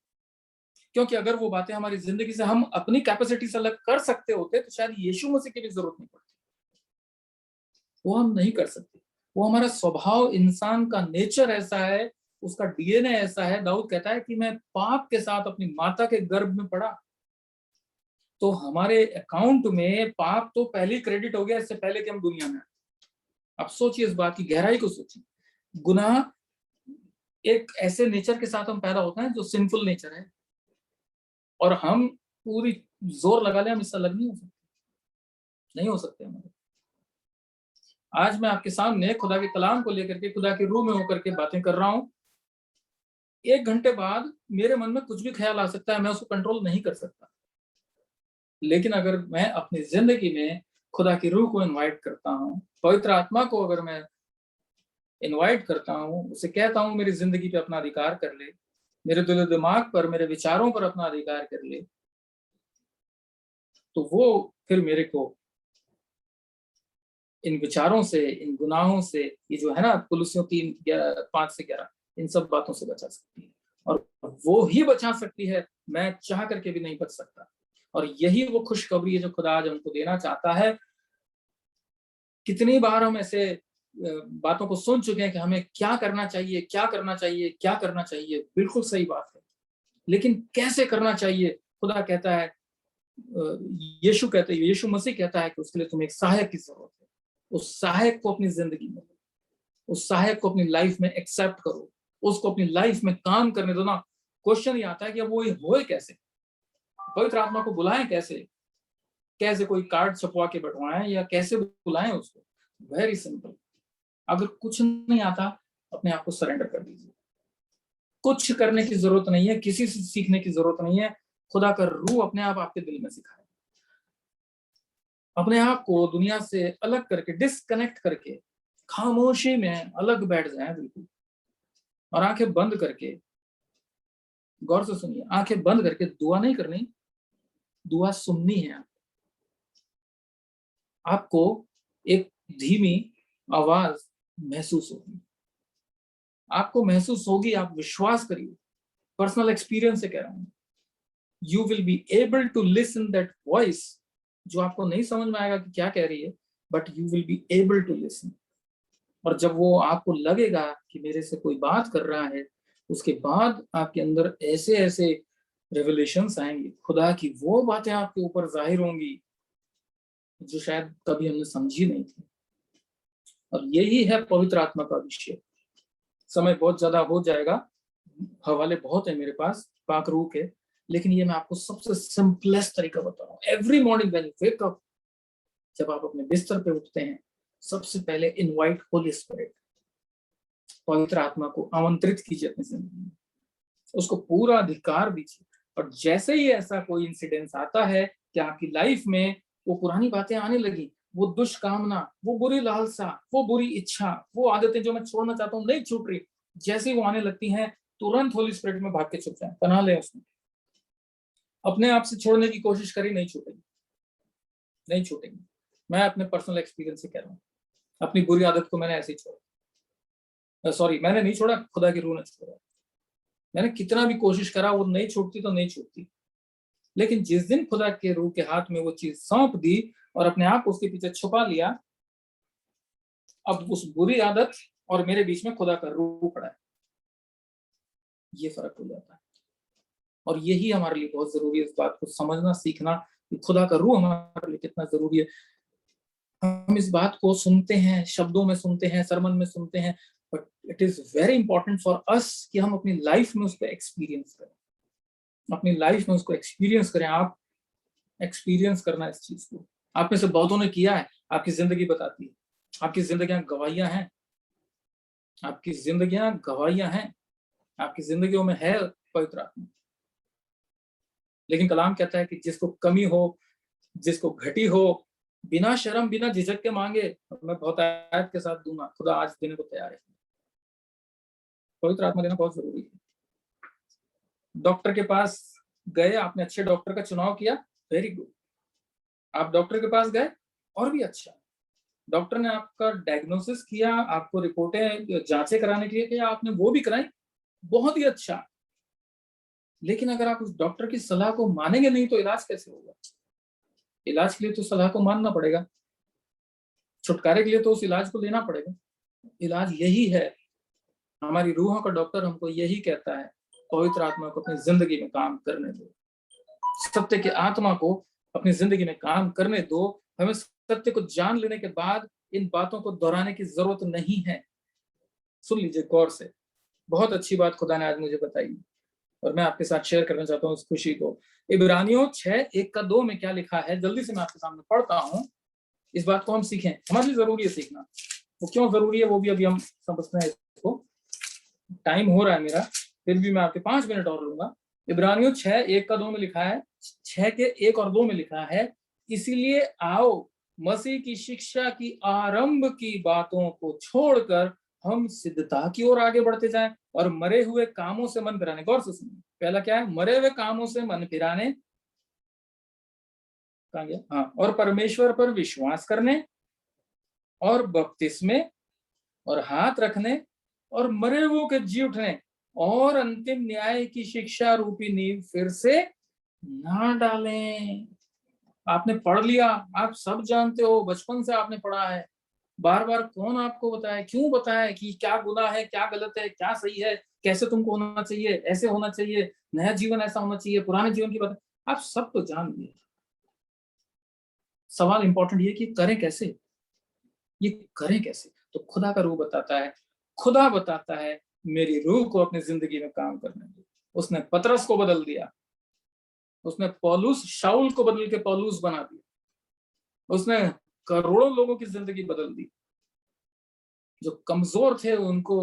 क्योंकि अगर वो बातें हमारी जिंदगी से हम अपनी कैपेसिटी से अलग कर सकते होते तो शायद यीशु मसीह की भी जरूरत नहीं पड़ती। वो हम नहीं कर सकते। वो हमारा स्वभाव, इंसान का नेचर ऐसा है, उसका डीएनए ऐसा है। दाऊद कहता है कि मैं पाप के साथ अपनी माता के गर्भ में पड़ा। तो हमारे अकाउंट में पाप तो पहले क्रेडिट हो गया, इससे पहले कि हम दुनिया में। अब सोचिए इस बात की गहराई को सोचिए। गुनाह एक ऐसे नेचर के साथ हम पैदा होते हैं जो सिंफुल नेचर है, और हम पूरी जोर लगा ले हम इससे अलग नहीं हो सकते, नहीं हो सकते हमारे। आज मैं आपके सामने खुदा के कलाम को लेकर के, खुदा के रूह में होकर के बातें कर रहा हूं। 1 घंटे बाद मेरे मन में कुछ भी ख्याल आ सकता है, मैं उसको कंट्रोल नहीं कर सकता। लेकिन अगर मैं अपनी जिंदगी में खुदा की रूह को इनवाइट करता हूं, पवित्र आत्मा को अगर मैं इनवाइट करता हूं, उसे कहता हूं मेरी जिंदगी पे अपना अधिकार कर ले, मेरे दिल दिमाग पर, मेरे विचारों पर अपना अधिकार कर ले, तो वो फिर मेरे को इन विचारों से, इन गुनाहों से, ये जो है ना कुलुस्सियों 3:5-11, इन सब बातों से बचा सकती है। और वो ही बचा सकती है, मैं चाह करके भी नहीं बच सकता। और यही वो खुशखबरी है जो खुदा आज हमको देना चाहता है। कितनी बार हम ऐसे बातों को सुन चुके हैं कि हमें क्या करना चाहिए, क्या करना चाहिए, क्या करना चाहिए। बिल्कुल सही बात है, लेकिन कैसे करना चाहिए? खुदा कहता है, यीशु मसीह कहता है कि उसके लिए तुम्हें एक सहायक की जरूरत है। उस सहायक को अपनी जिंदगी में, उस सहायक को अपनी लाइफ में एक्सेप्ट करो, उसको अपनी लाइफ में काम करने दो ना। क्वेश्चन ये आता है कि अब वो होए कैसे, पवित्र आत्मा को बुलाएं कैसे? कैसे कोई कार्ड छपवा के बैठवाएं या कैसे बुलाएं उसको? Very simple. अगर कुछ नहीं आता, अपने आप को सरेंडर कर दीजिए। कुछ करने की जरूरत नहीं है, किसी से सीखने की जरूरत नहीं है। खुदा का रूह अपने आप आपके दिल में सिखाए। अपने आप को दुनिया से अलग करके, डिस्कनेक्ट करके, खामोशी में अलग बैठ जाए बिल्कुल, और आंखें बंद करके, गौर से सुनिए, आंखें बंद करके दुआ नहीं करनी, दुआ सुननी है। आपको एक धीमी आवाज महसूस होगी, आपको महसूस होगी, आप विश्वास करिए, पर्सनल एक्सपीरियंस से कह रहा हूं। You will be able to listen that voice, जो आपको नहीं समझ में आएगा कि क्या कह रही है, but you will be able to listen. और जब वो आपको लगेगा कि मेरे से कोई बात कर रहा है, उसके बाद आपके अंदर ऐसे ऐसे रेवलेशंस आएंगे, खुदा की वो बातें आपके ऊपर जाहिर होंगी जो शायद कभी हमने समझी नहीं थी। और यही है पवित्र आत्मा का अभिषेक। समय बहुत ज्यादा हो जाएगा, हवाले बहुत है मेरे पास पाक रूह के, लेकिन ये मैं आपको सबसे सिंपलेस्ट तरीका बता रहा हूँ। Every morning when you wake up, जब आप अपने बिस्तर पे उठते हैं, सबसे पहले इनवाइट होली स्पिरिट, पवित्र आत्मा को आमंत्रित कीजिए अपनी जिंदगी में, उसको पूरा अधिकार दीजिए। और जैसे ही ऐसा कोई इंसिडेंस आता है कि आपकी लाइफ में वो पुरानी बातें आने लगी, वो दुष्कामना, वो बुरी लालसा, वो बुरी इच्छा, वो आदतें जो मैं छोड़ना चाहता हूँ नहीं छूट रही, जैसे ही वो आने लगती हैं, तुरंत होली स्पिरिट में भाग के छुप जाए, पनाह ले उसमें। अपने आप से छोड़ने की कोशिश करी, नहीं छूटेगी, नहीं छूटेगी। मैं अपने पर्सनल एक्सपीरियंस से कह रहा हूँ, अपनी बुरी आदत को मैंने ऐसे ही छोड़ा। सॉरी, मैंने नहीं छोड़ा, खुदा की रूह ने छोड़ा। मैंने कितना भी कोशिश करा, वो नहीं छूटती तो नहीं छूटती। लेकिन जिस दिन खुदा के रूह के हाथ में वो चीज सौंप दी और अपने आप उसके पीछे छुपा लिया, अब उस बुरी आदत और मेरे बीच में खुदा का रूह पड़ा है, ये फर्क हो जाता है। और यही हमारे लिए बहुत जरूरी है, इस बात को समझना, सीखना कि खुदा का रूह हमारे लिए कितना जरूरी है। हम इस बात को सुनते हैं, शब्दों में सुनते हैं, सरमन में सुनते हैं, but it is very important for us कि हम अपनी लाइफ में उसको एक्सपीरियंस करें, अपनी लाइफ में उसको एक्सपीरियंस करें। आप एक्सपीरियंस करना इस चीज को। आप में से बहुतों ने किया है, आपकी जिंदगी बताती है, आपकी जिंदगियां गवाहियां हैं, आपकी जिंदगियां गवाहियां हैं, आपकी जिंदगियों में है पवित्र आत्मा। लेकिन कलाम कहता है कि जिसको कमी हो, जिसको घटी हो, बिना शर्म बिना झिझक के मांगे, मैं बहुत आयत के साथ दूंगा। खुदा आज देने को तैयार है। पवित्र आत्मा देना बहुत जरूरी है। डॉक्टर के पास गए, आपने अच्छे डॉक्टर का चुनाव किया, वेरी गुड। आप डॉक्टर के पास गए और भी अच्छा, डॉक्टर ने आपका डायग्नोसिस किया, आपको रिपोर्टें जांचें कराने के लिए किया, आपने वो भी कराई, बहुत ही अच्छा। लेकिन अगर आप उस डॉक्टर की सलाह को मानेंगे नहीं तो इलाज कैसे होगा? इलाज के लिए तो सलाह को मानना पड़ेगा, छुटकारे के लिए तो उस इलाज को लेना पड़ेगा। इलाज यही है, हमारी रूहों का डॉक्टर हमको यही कहता है, पवित्र आत्मा को अपनी जिंदगी में काम करने दो, सत्य के आत्मा को अपनी जिंदगी में काम करने दो। हमें सत्य को जान लेने के बाद इन बातों को दोहराने की जरूरत नहीं है। सुन लीजिए गौर से, बहुत अच्छी बात खुदा ने आज मुझे बताई और मैं आपके साथ शेयर करना चाहता हूँ उस खुशी को। इब्रानियों 6:1-2 में क्या लिखा है, जल्दी से मैं आपके सामने पढ़ता हूँ। इस बात को हम सीखें, हमारे लिए जरूरी है सीखना। वो क्यों जरूरी है वो भी अभी हम समझते हैं इसको। टाइम हो रहा है मेरा, फिर भी मैं आपके 5 मिनट और लूंगा। इब्रानियों 6:1-2 में लिखा है, 6:1-2 में लिखा है, इसीलिए आओ मसीह की शिक्षा की आरंभ की बातों को छोड़कर हम सिद्धता की ओर आगे बढ़ते जाएं और मरे हुए कामों से मन फिराने। गौर से सुनिए, पहला क्या है? मरे हुए कामों से मन फिराने, कहाँ गया? हाँ, और परमेश्वर पर विश्वास करने और बपतिस्मे और हाथ रखने और मरे हुए के जी उठने और अंतिम न्याय की शिक्षा रूपी नींव फिर से ना डालें। आपने पढ़ लिया, आप सब जानते हो, बचपन से आपने पढ़ा है। बार बार कौन आपको बताए, क्यों बताए कि क्या गुनाह है, क्या गलत है, क्या सही है, कैसे तुमको होना चाहिए, ऐसे होना चाहिए, नया जीवन ऐसा होना चाहिए, पुराने जीवन की बात आप सब तो जान लिए। सवाल इंपॉर्टेंट ये कि करें कैसे, ये करें कैसे? तो खुदा का रूह बताता है, खुदा बताता है मेरी रूह को अपनी जिंदगी में काम करने दो। उसने पतरस को बदल दिया, उसने पौलुस, शाऊल को बदल के पौलुस बना दिया, उसने करोड़ों लोगों की जिंदगी बदल दी। जो कमजोर थे उनको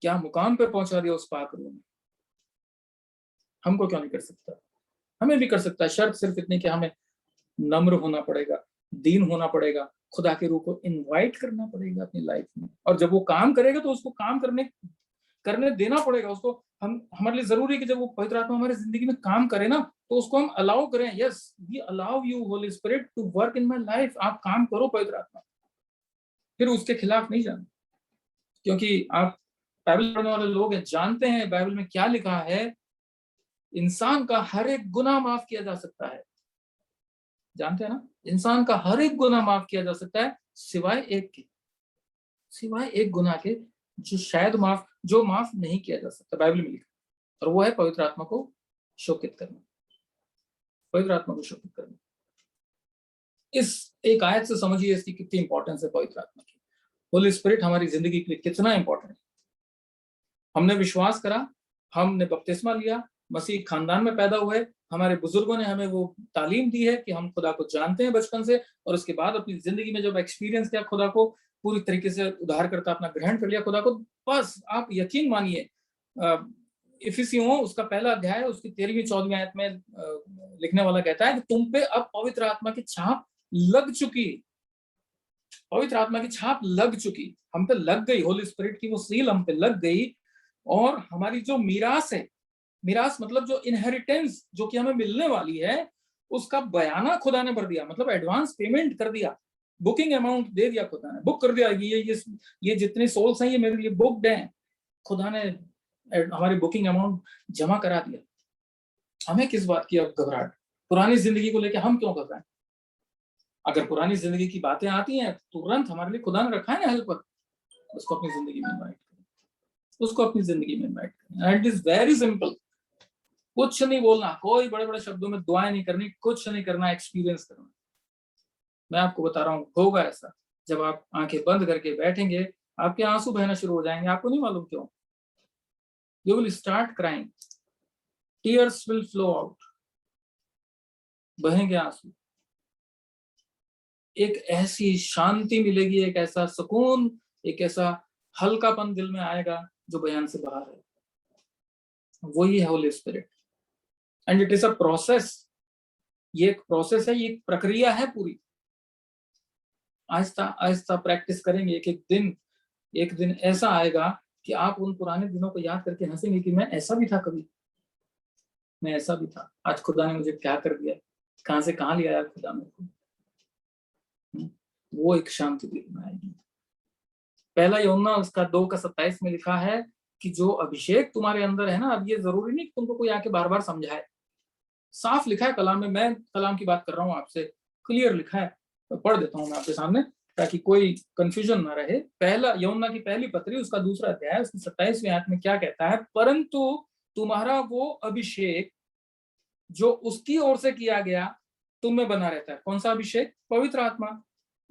क्या मुकाम पे पहुंचा दिया उस पाक रूह ने। हमको क्यों नहीं कर सकता? हमें भी कर सकता है, शर्त सिर्फ इतनी कि हमें नम्र होना पड़ेगा, दीन होना पड़ेगा, खुदा के रूह को इनवाइट करना पड़ेगा अपनी लाइफ में, और जब वो काम करेगा तो उसको काम करने देना पड़ेगा उसको। हमारे लिए जरूरी है कि जब वो पवित्र आत्मा हमारी जिंदगी में काम करे ना, तो उसको हम अलाउ करें। Yes, we allow you Holy Spirit to work in my life. आप काम करो पवित्र आत्मा, फिर उसके खिलाफ नहीं जाना, क्योंकि आप बाइबल पढ़ने वाले लोग हैं, जानते हैं बाइबल में क्या लिखा है। इंसान का हर एक गुनाह माफ किया जा सकता है, जानते हैं ना, इंसान का हर एक गुनाह माफ किया जा सकता है सिवाय एक गुनाह के, जो माफ नहीं किया जा सकता, बाइबल में लिखा, और वो है पवित्र आत्मा को शोकित करना, पवित्र आत्मा को शोकित करना। इस एक आयत से समझिए इसकी कितनी इंपॉर्टेंस है पवित्र आत्मा की। होली स्पिरिट हमारी जिंदगी के लिए कितना इंपॉर्टेंट है। हमने विश्वास करा, हमने बपतिस्मा लिया, मसीह खानदान में पैदा हुए, हमारे बुजुर्गों ने हमें वो तालीम दी है कि हम खुदा को जानते हैं बचपन से, और उसके बाद अपनी जिंदगी में जब एक्सपीरियंस किया खुदा को, पूरी तरीके से उद्धार करता अपना ग्रहण कर लिया खुदा को, बस आप यकीन मानिए, इफिसियों उसका पहला अध्याय उसकी 13वीं-14वीं आयत में लिखने वाला कहता है कि तुम पे अब पवित्र आत्मा की छाप लग चुकी, पवित्र आत्मा की छाप लग चुकी, हम पे लग गई, होली स्पिरिट की वो सील हम पे लग गई, और हमारी जो मीरास है, मीरास मतलब जो इनहेरिटेंस जो कि हमें मिलने वाली है, उसका बयाना खुदा ने भर दिया, मतलब एडवांस पेमेंट कर दिया, बुकिंग अमाउंट दे दिया खुदा ने, बुक कर दिया, ये जितने सोल्स हैं ये मेरे लिए बुक्ड हैं, खुदा ने हमारी बुकिंग अमाउंट जमा करा दिया। हमें किस बात की अब घबराहट? पुरानी जिंदगी को लेकर हम क्यों घबराएं? अगर पुरानी जिंदगी की बातें आती हैं, तुरंत हमारे लिए खुदा ने रखा है ना हेल्पर, उसको अपनी जिंदगी में इनवाइट करें, उसको अपनी जिंदगी में इनवाइट करें। And it is very simple, कुछ नहीं बोलना, कोई बड़े बड़े शब्दों में दुआएं नहीं करनी, कुछ नहीं करना, एक्सपीरियंस करना। मैं आपको बता रहा हूँ, होगा ऐसा, जब आप आंखें बंद करके बैठेंगे, आपके आंसू बहना शुरू हो जाएंगे, आपको नहीं मालूम क्यों। You will start crying, tears will flow out, बहेंगे आंसू, एक ऐसी शांति मिलेगी, एक ऐसा सुकून, एक ऐसा हल्कापन दिल में आएगा जो बयान से बाहर है। वही है Holi spirit, and it is a process. ये एक प्रोसेस है, ये एक प्रक्रिया है पूरी। आहिस्ता आहिस्ता प्रैक्टिस करेंगे, एक दिन ऐसा आएगा कि आप उन पुराने दिनों को याद करके हंसेंगे कि मैं ऐसा भी था, कभी मैं ऐसा भी था, आज खुदा ने मुझे क्या कर दिया, कहां से कहां ले आया खुदा मेरे को। वो एक शांति दिल में आएगी। पहला यूहन्ना उसका 2:27 में लिखा है कि जो अभिषेक तुम्हारे अंदर है ना, अब ये जरूरी नहीं कि तुमको कोई आके बार बार समझाए, साफ लिखा है कलाम में, मैं कलाम की बात कर रहा हूँ आपसे, क्लियर लिखा है, तो पढ़ देता हूँ मैं आपके सामने ताकि कोई कंफ्यूजन ना रहे। पहला यूहन्ना की पहली पत्री उसका 2 अध्याय उसकी 27वीं आयत में क्या कहता है? परंतु तुम्हारा वो अभिषेक जो उसकी ओर से किया गया तुम में बना रहता है। कौन सा अभिषेक? पवित्र आत्मा,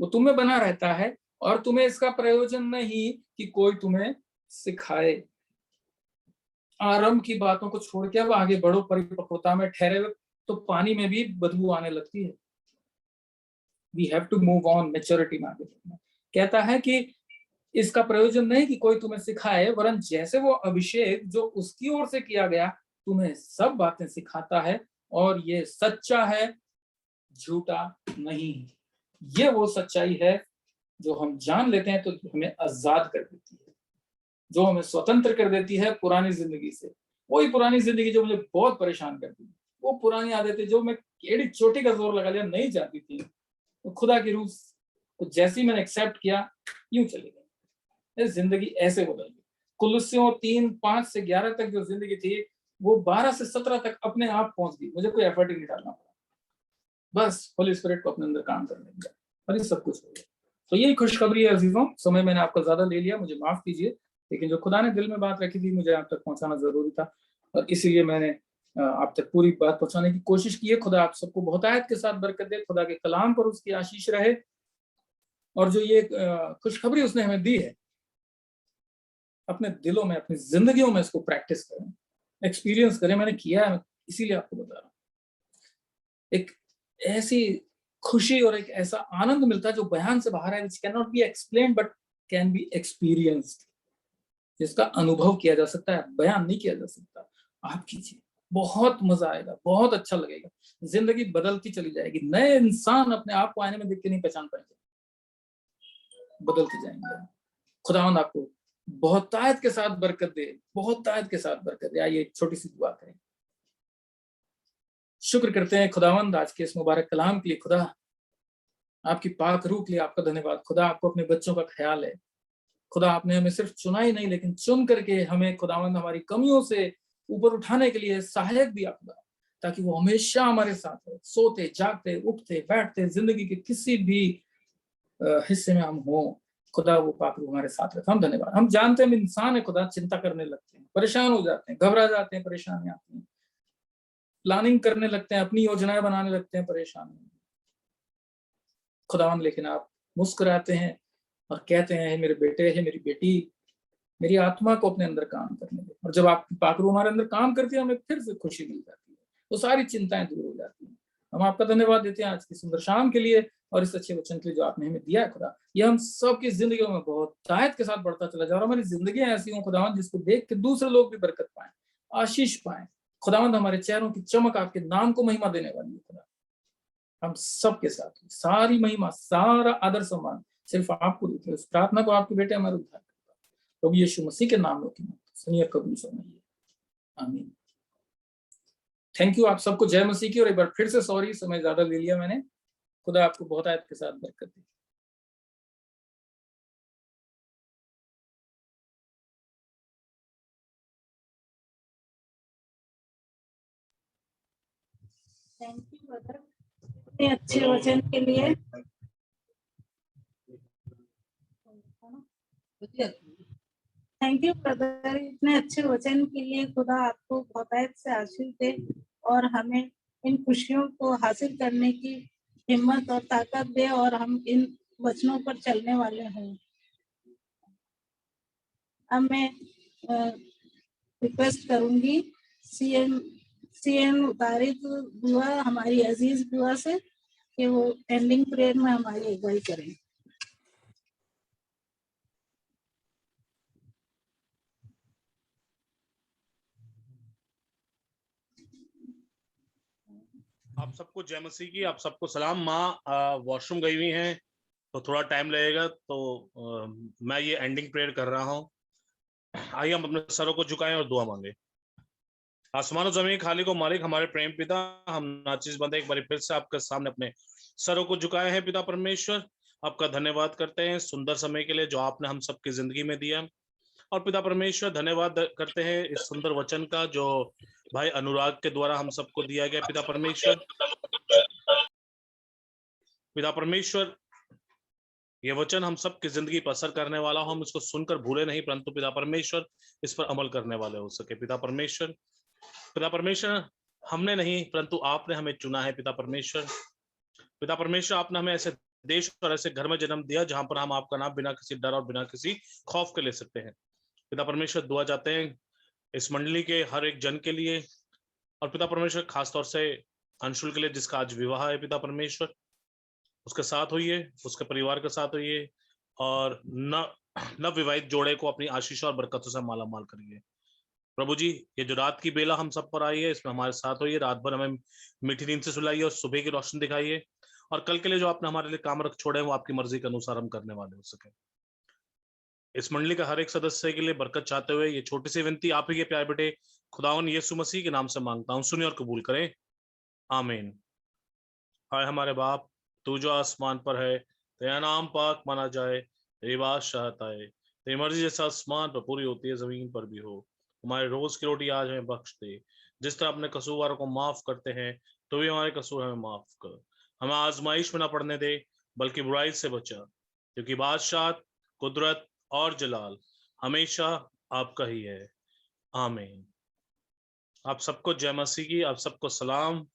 वो तुम में बना रहता है, और तुम्हें इसका प्रयोजन नहीं कि कोई तुम्हें सिखाए। आरंभ की बातों को छोड़ के अब आगे बढ़ो, परिपक्वता में ठहरे हुए, तो पानी में भी बदबू आने लगती है। We have to move on, maturity में आगे बढ़ना। कहता है कि इसका प्रयोजन नहीं कि कोई तुम्हें सिखाए, वरन जैसे वो अभिषेक जो उसकी ओर से किया गया तुम्हें सब बातें सिखाता है, और ये सच्चा है, झूठा नहीं। ये वो सच्चाई है जो हम जान लेते हैं तो हमें आजाद कर देती है, जो हमें स्वतंत्र कर देती है पुरानी जिंदगी से। वही पुरानी जिंदगी जो मुझे बहुत परेशान करती थी, वो पुरानी आदतें जो मैं एड़ी चोटी का जोर लगा लिया नहीं जाती थी, तो खुदा की रूह को जैसे ही मैंने एक्सेप्ट किया यूं चली गई, जिंदगी ऐसे बदल गई। कुलुस्सियों 3:5 से 11 तक जो जिंदगी थी वो 12 से 17 तक अपने आप पहुंच गई, मुझे कोई एफर्ट ही नहीं डालना पड़ा, बस होली स्पिरिट को अपने अंदर काम करने दिया और ये सब कुछ हो गया। तो यही खुशखबरी है अजीजों। समय मैंने आपका ज्यादा ले लिया, मुझे माफ कीजिए, लेकिन जो खुदा ने दिल में बात रखी थी मुझे आप तक पहुंचाना जरूरी था, और इसीलिए मैंने आप तक पूरी बात पहुंचाने की कोशिश की है। खुदा आप सबको बहुत आयत के साथ बरकत दे, खुदा के कलाम पर उसकी आशीष रहे, और जो ये खुशखबरी उसने हमें दी है अपने दिलों में, अपनी जिंदगियों में इसको प्रैक्टिस करें, एक्सपीरियंस करें। मैंने किया है, इसीलिए आपको बता रहा हूँ। एक ऐसी खुशी और एक ऐसा आनंद मिलता है जो बयान से बाहर है, which cannot be explained but can be experienced, जिसका अनुभव किया जा सकता है, बयान नहीं किया जा सकता। आप कीजिए, बहुत मजा आएगा, बहुत अच्छा लगेगा, जिंदगी बदलती चली जाएगी। नए इंसान अपने आप को आईने में देख के नहीं पहचान पाएंगे, बदलते जाएंगे। खुदावंद आपको बहुत तायत के साथ बरकत दे, बहुत तायत के साथ बरकत दे। आइए छोटी सी दुआ करें। शुक्र करते हैं खुदावंद आज के इस मुबारक कलाम के लिए। खुदा आपकी पाक रूह के लिए आपका धन्यवाद। खुदा आपको अपने बच्चों का ख्याल है। खुदा आपने हमें सिर्फ चुना ही नहीं लेकिन चुन करके हमें खुदावंद हमारी कमियों से ऊपर उठाने के लिए सहायक दिया खुदा, ताकि वो हमेशा हमारे साथ रहे। सोते जागते उठते बैठते जिंदगी के किसी भी हिस्से में हम हो, खुदा वो पाक रूह हमारे साथ रहता। हम धन्यवाद। हम जानते हैं हम इंसान है खुदा, चिंता करने लगते हैं, परेशान हो जाते हैं, घबरा जाते हैं, परेशानी आती है, प्लानिंग करने लगते हैं, अपनी योजनाएं बनाने लगते हैं, परेशान खुदावंद। लेकिन आप मुस्कुराते हैं और कहते हैं मेरे बेटे है, मेरी बेटी, मेरी आत्मा को अपने अंदर काम करने दे। और जब आपकी पाक रूह हमारे अंदर काम करती है हमें फिर से खुशी मिल जाती है, वो सारी चिंताएं दूर हो जाती हैं। हम आपका धन्यवाद देते हैं आज की सुंदर शाम के लिए और इस अच्छे वचन के लिए जो आपने हमें दिया है खुदा। ये हम सबकी जिंदगियों में बहुत तायत के साथ बढ़ता चला जाए और हमारी जिंदगियां ऐसी हों खुदावंद जिसको देख के दूसरे लोग भी बरकत पाएं, आशीष पाएं। खुदावंद हमारे चेहरों की चमक आपके नाम को महिमा देने वाली है खुदा। हम सबके साथ सारी महिमा सारा आदर सम्मान सिर्फ आपको देते हैं। उस प्रार्थना को आपके बेटे हमारे उद्धार करता है प्रभु यीशु मसीह के नाम में सुनिए, कबूल फरमाइए, आमीन। थैंक यू आप सबको। जय मसीह की। और एक बार फिर से सॉरी, समय ज्यादा ले लिया मैंने। खुदा आपको बहुत आयत के साथ बरकत दे। थैंक यू ब्रदर इतने अच्छे वचन के लिए। थैंक यू ब्रदर इतने अच्छे वचन के लिए। खुदा आपको बहुत से आशीष दे और हमें इन खुशियों को हासिल करने की हिम्मत और ताकत दे और हम इन वचनों पर चलने वाले हों। अब मैं रिक्वेस्ट करूंगी सीएन उतारित दुआ हमारी अजीज दुआ से कि वो एंडिंग प्रेयर में हमारी अगुवाई करें। आप सबको जय मसीह की। आप सबको सलाम। माँ वॉशरूम गई हुई हैं तो थोड़ा टाइम लगेगा, तो मैं ये एंडिंग प्रेयर कर रहा हूँ। आइए हम अपने सरों को झुकाएं और दुआ मांगे। आसमान और जमीन खाली को मालिक हमारे प्रेम पिता, हम नाचीज बंदे एक बार फिर से आपके सामने अपने सरों को झुकाए हैं। पिता परमेश्वर, आपका धन्यवाद करते हैं सुंदर समय के लिए जो आपने हम सबकी जिंदगी में दिया। और पिता परमेश्वर धन्यवाद करते हैं इस सुंदर वचन का जो भाई अनुराग के द्वारा हम सबको दिया गया। पिता परमेश्वर ये वचन हम सबकी जिंदगी पर असर करने वाला हो, हम इसको सुनकर भूले नहीं परंतु पिता परमेश्वर इस पर अमल करने वाले हो सके। पिता परमेश्वर हमने नहीं परंतु आपने हमें चुना है। पिता परमेश्वर आपने हमें ऐसे देश और ऐसे घर में जन्म दिया जहां पर हम आपका नाम बिना किसी डर और बिना किसी खौफ के ले सकते हैं। पिता परमेश्वर दुआ चाहते हैं इस मंडली के हर एक जन के लिए और पिता परमेश्वर खासतौर से अंशुल के लिए जिसका आज विवाह है। पिता परमेश्वर उसके साथ होइए, उसके परिवार के साथ होइए और नव विवाहित जोड़े को अपनी आशीष और बरकतों से माला माल करिए। प्रभु जी, ये जो रात की बेला हम सब पर आई है इसमें हमारे साथ होइए, रात भर हमें मीठी नींद से सुलाइए और सुबह की रोशनी दिखाइए और कल के लिए जो आपने हमारे लिए काम रख छोड़े वो आपकी मर्जी के अनुसार हम करने वाले हो सके। इस मंडली का हर एक सदस्य के लिए बरकत चाहते हुए ये छोटी सी विनती आप ही के प्यारे बेटे खुदावन यीशु मसीह के नाम से मांगता हूँ, सुनिए और कबूल करें, आमीन। हाय हमारे बाप, तू जो आसमान पर है, तेरा नाम पाक माना जाए, तेरी बादशाहत आए, तेरी मर्जी जैसे आसमान पर पूरी होती है जमीन पर भी हो। हमारे रोज की रोटी आज हमें बख्श दे, जिस तरह अपने कसूरवारों को माफ करते हैं तो भी हमारे कसूर हमें माफ कर। हमें आजमाइश में ना पड़ने दे बल्कि बुराई से बचा, क्योंकि बादशाह, कुदरत और जलाल हमेशा आपका ही है, आमीन। आप सबको जय मसीह की। आप सबको सलाम।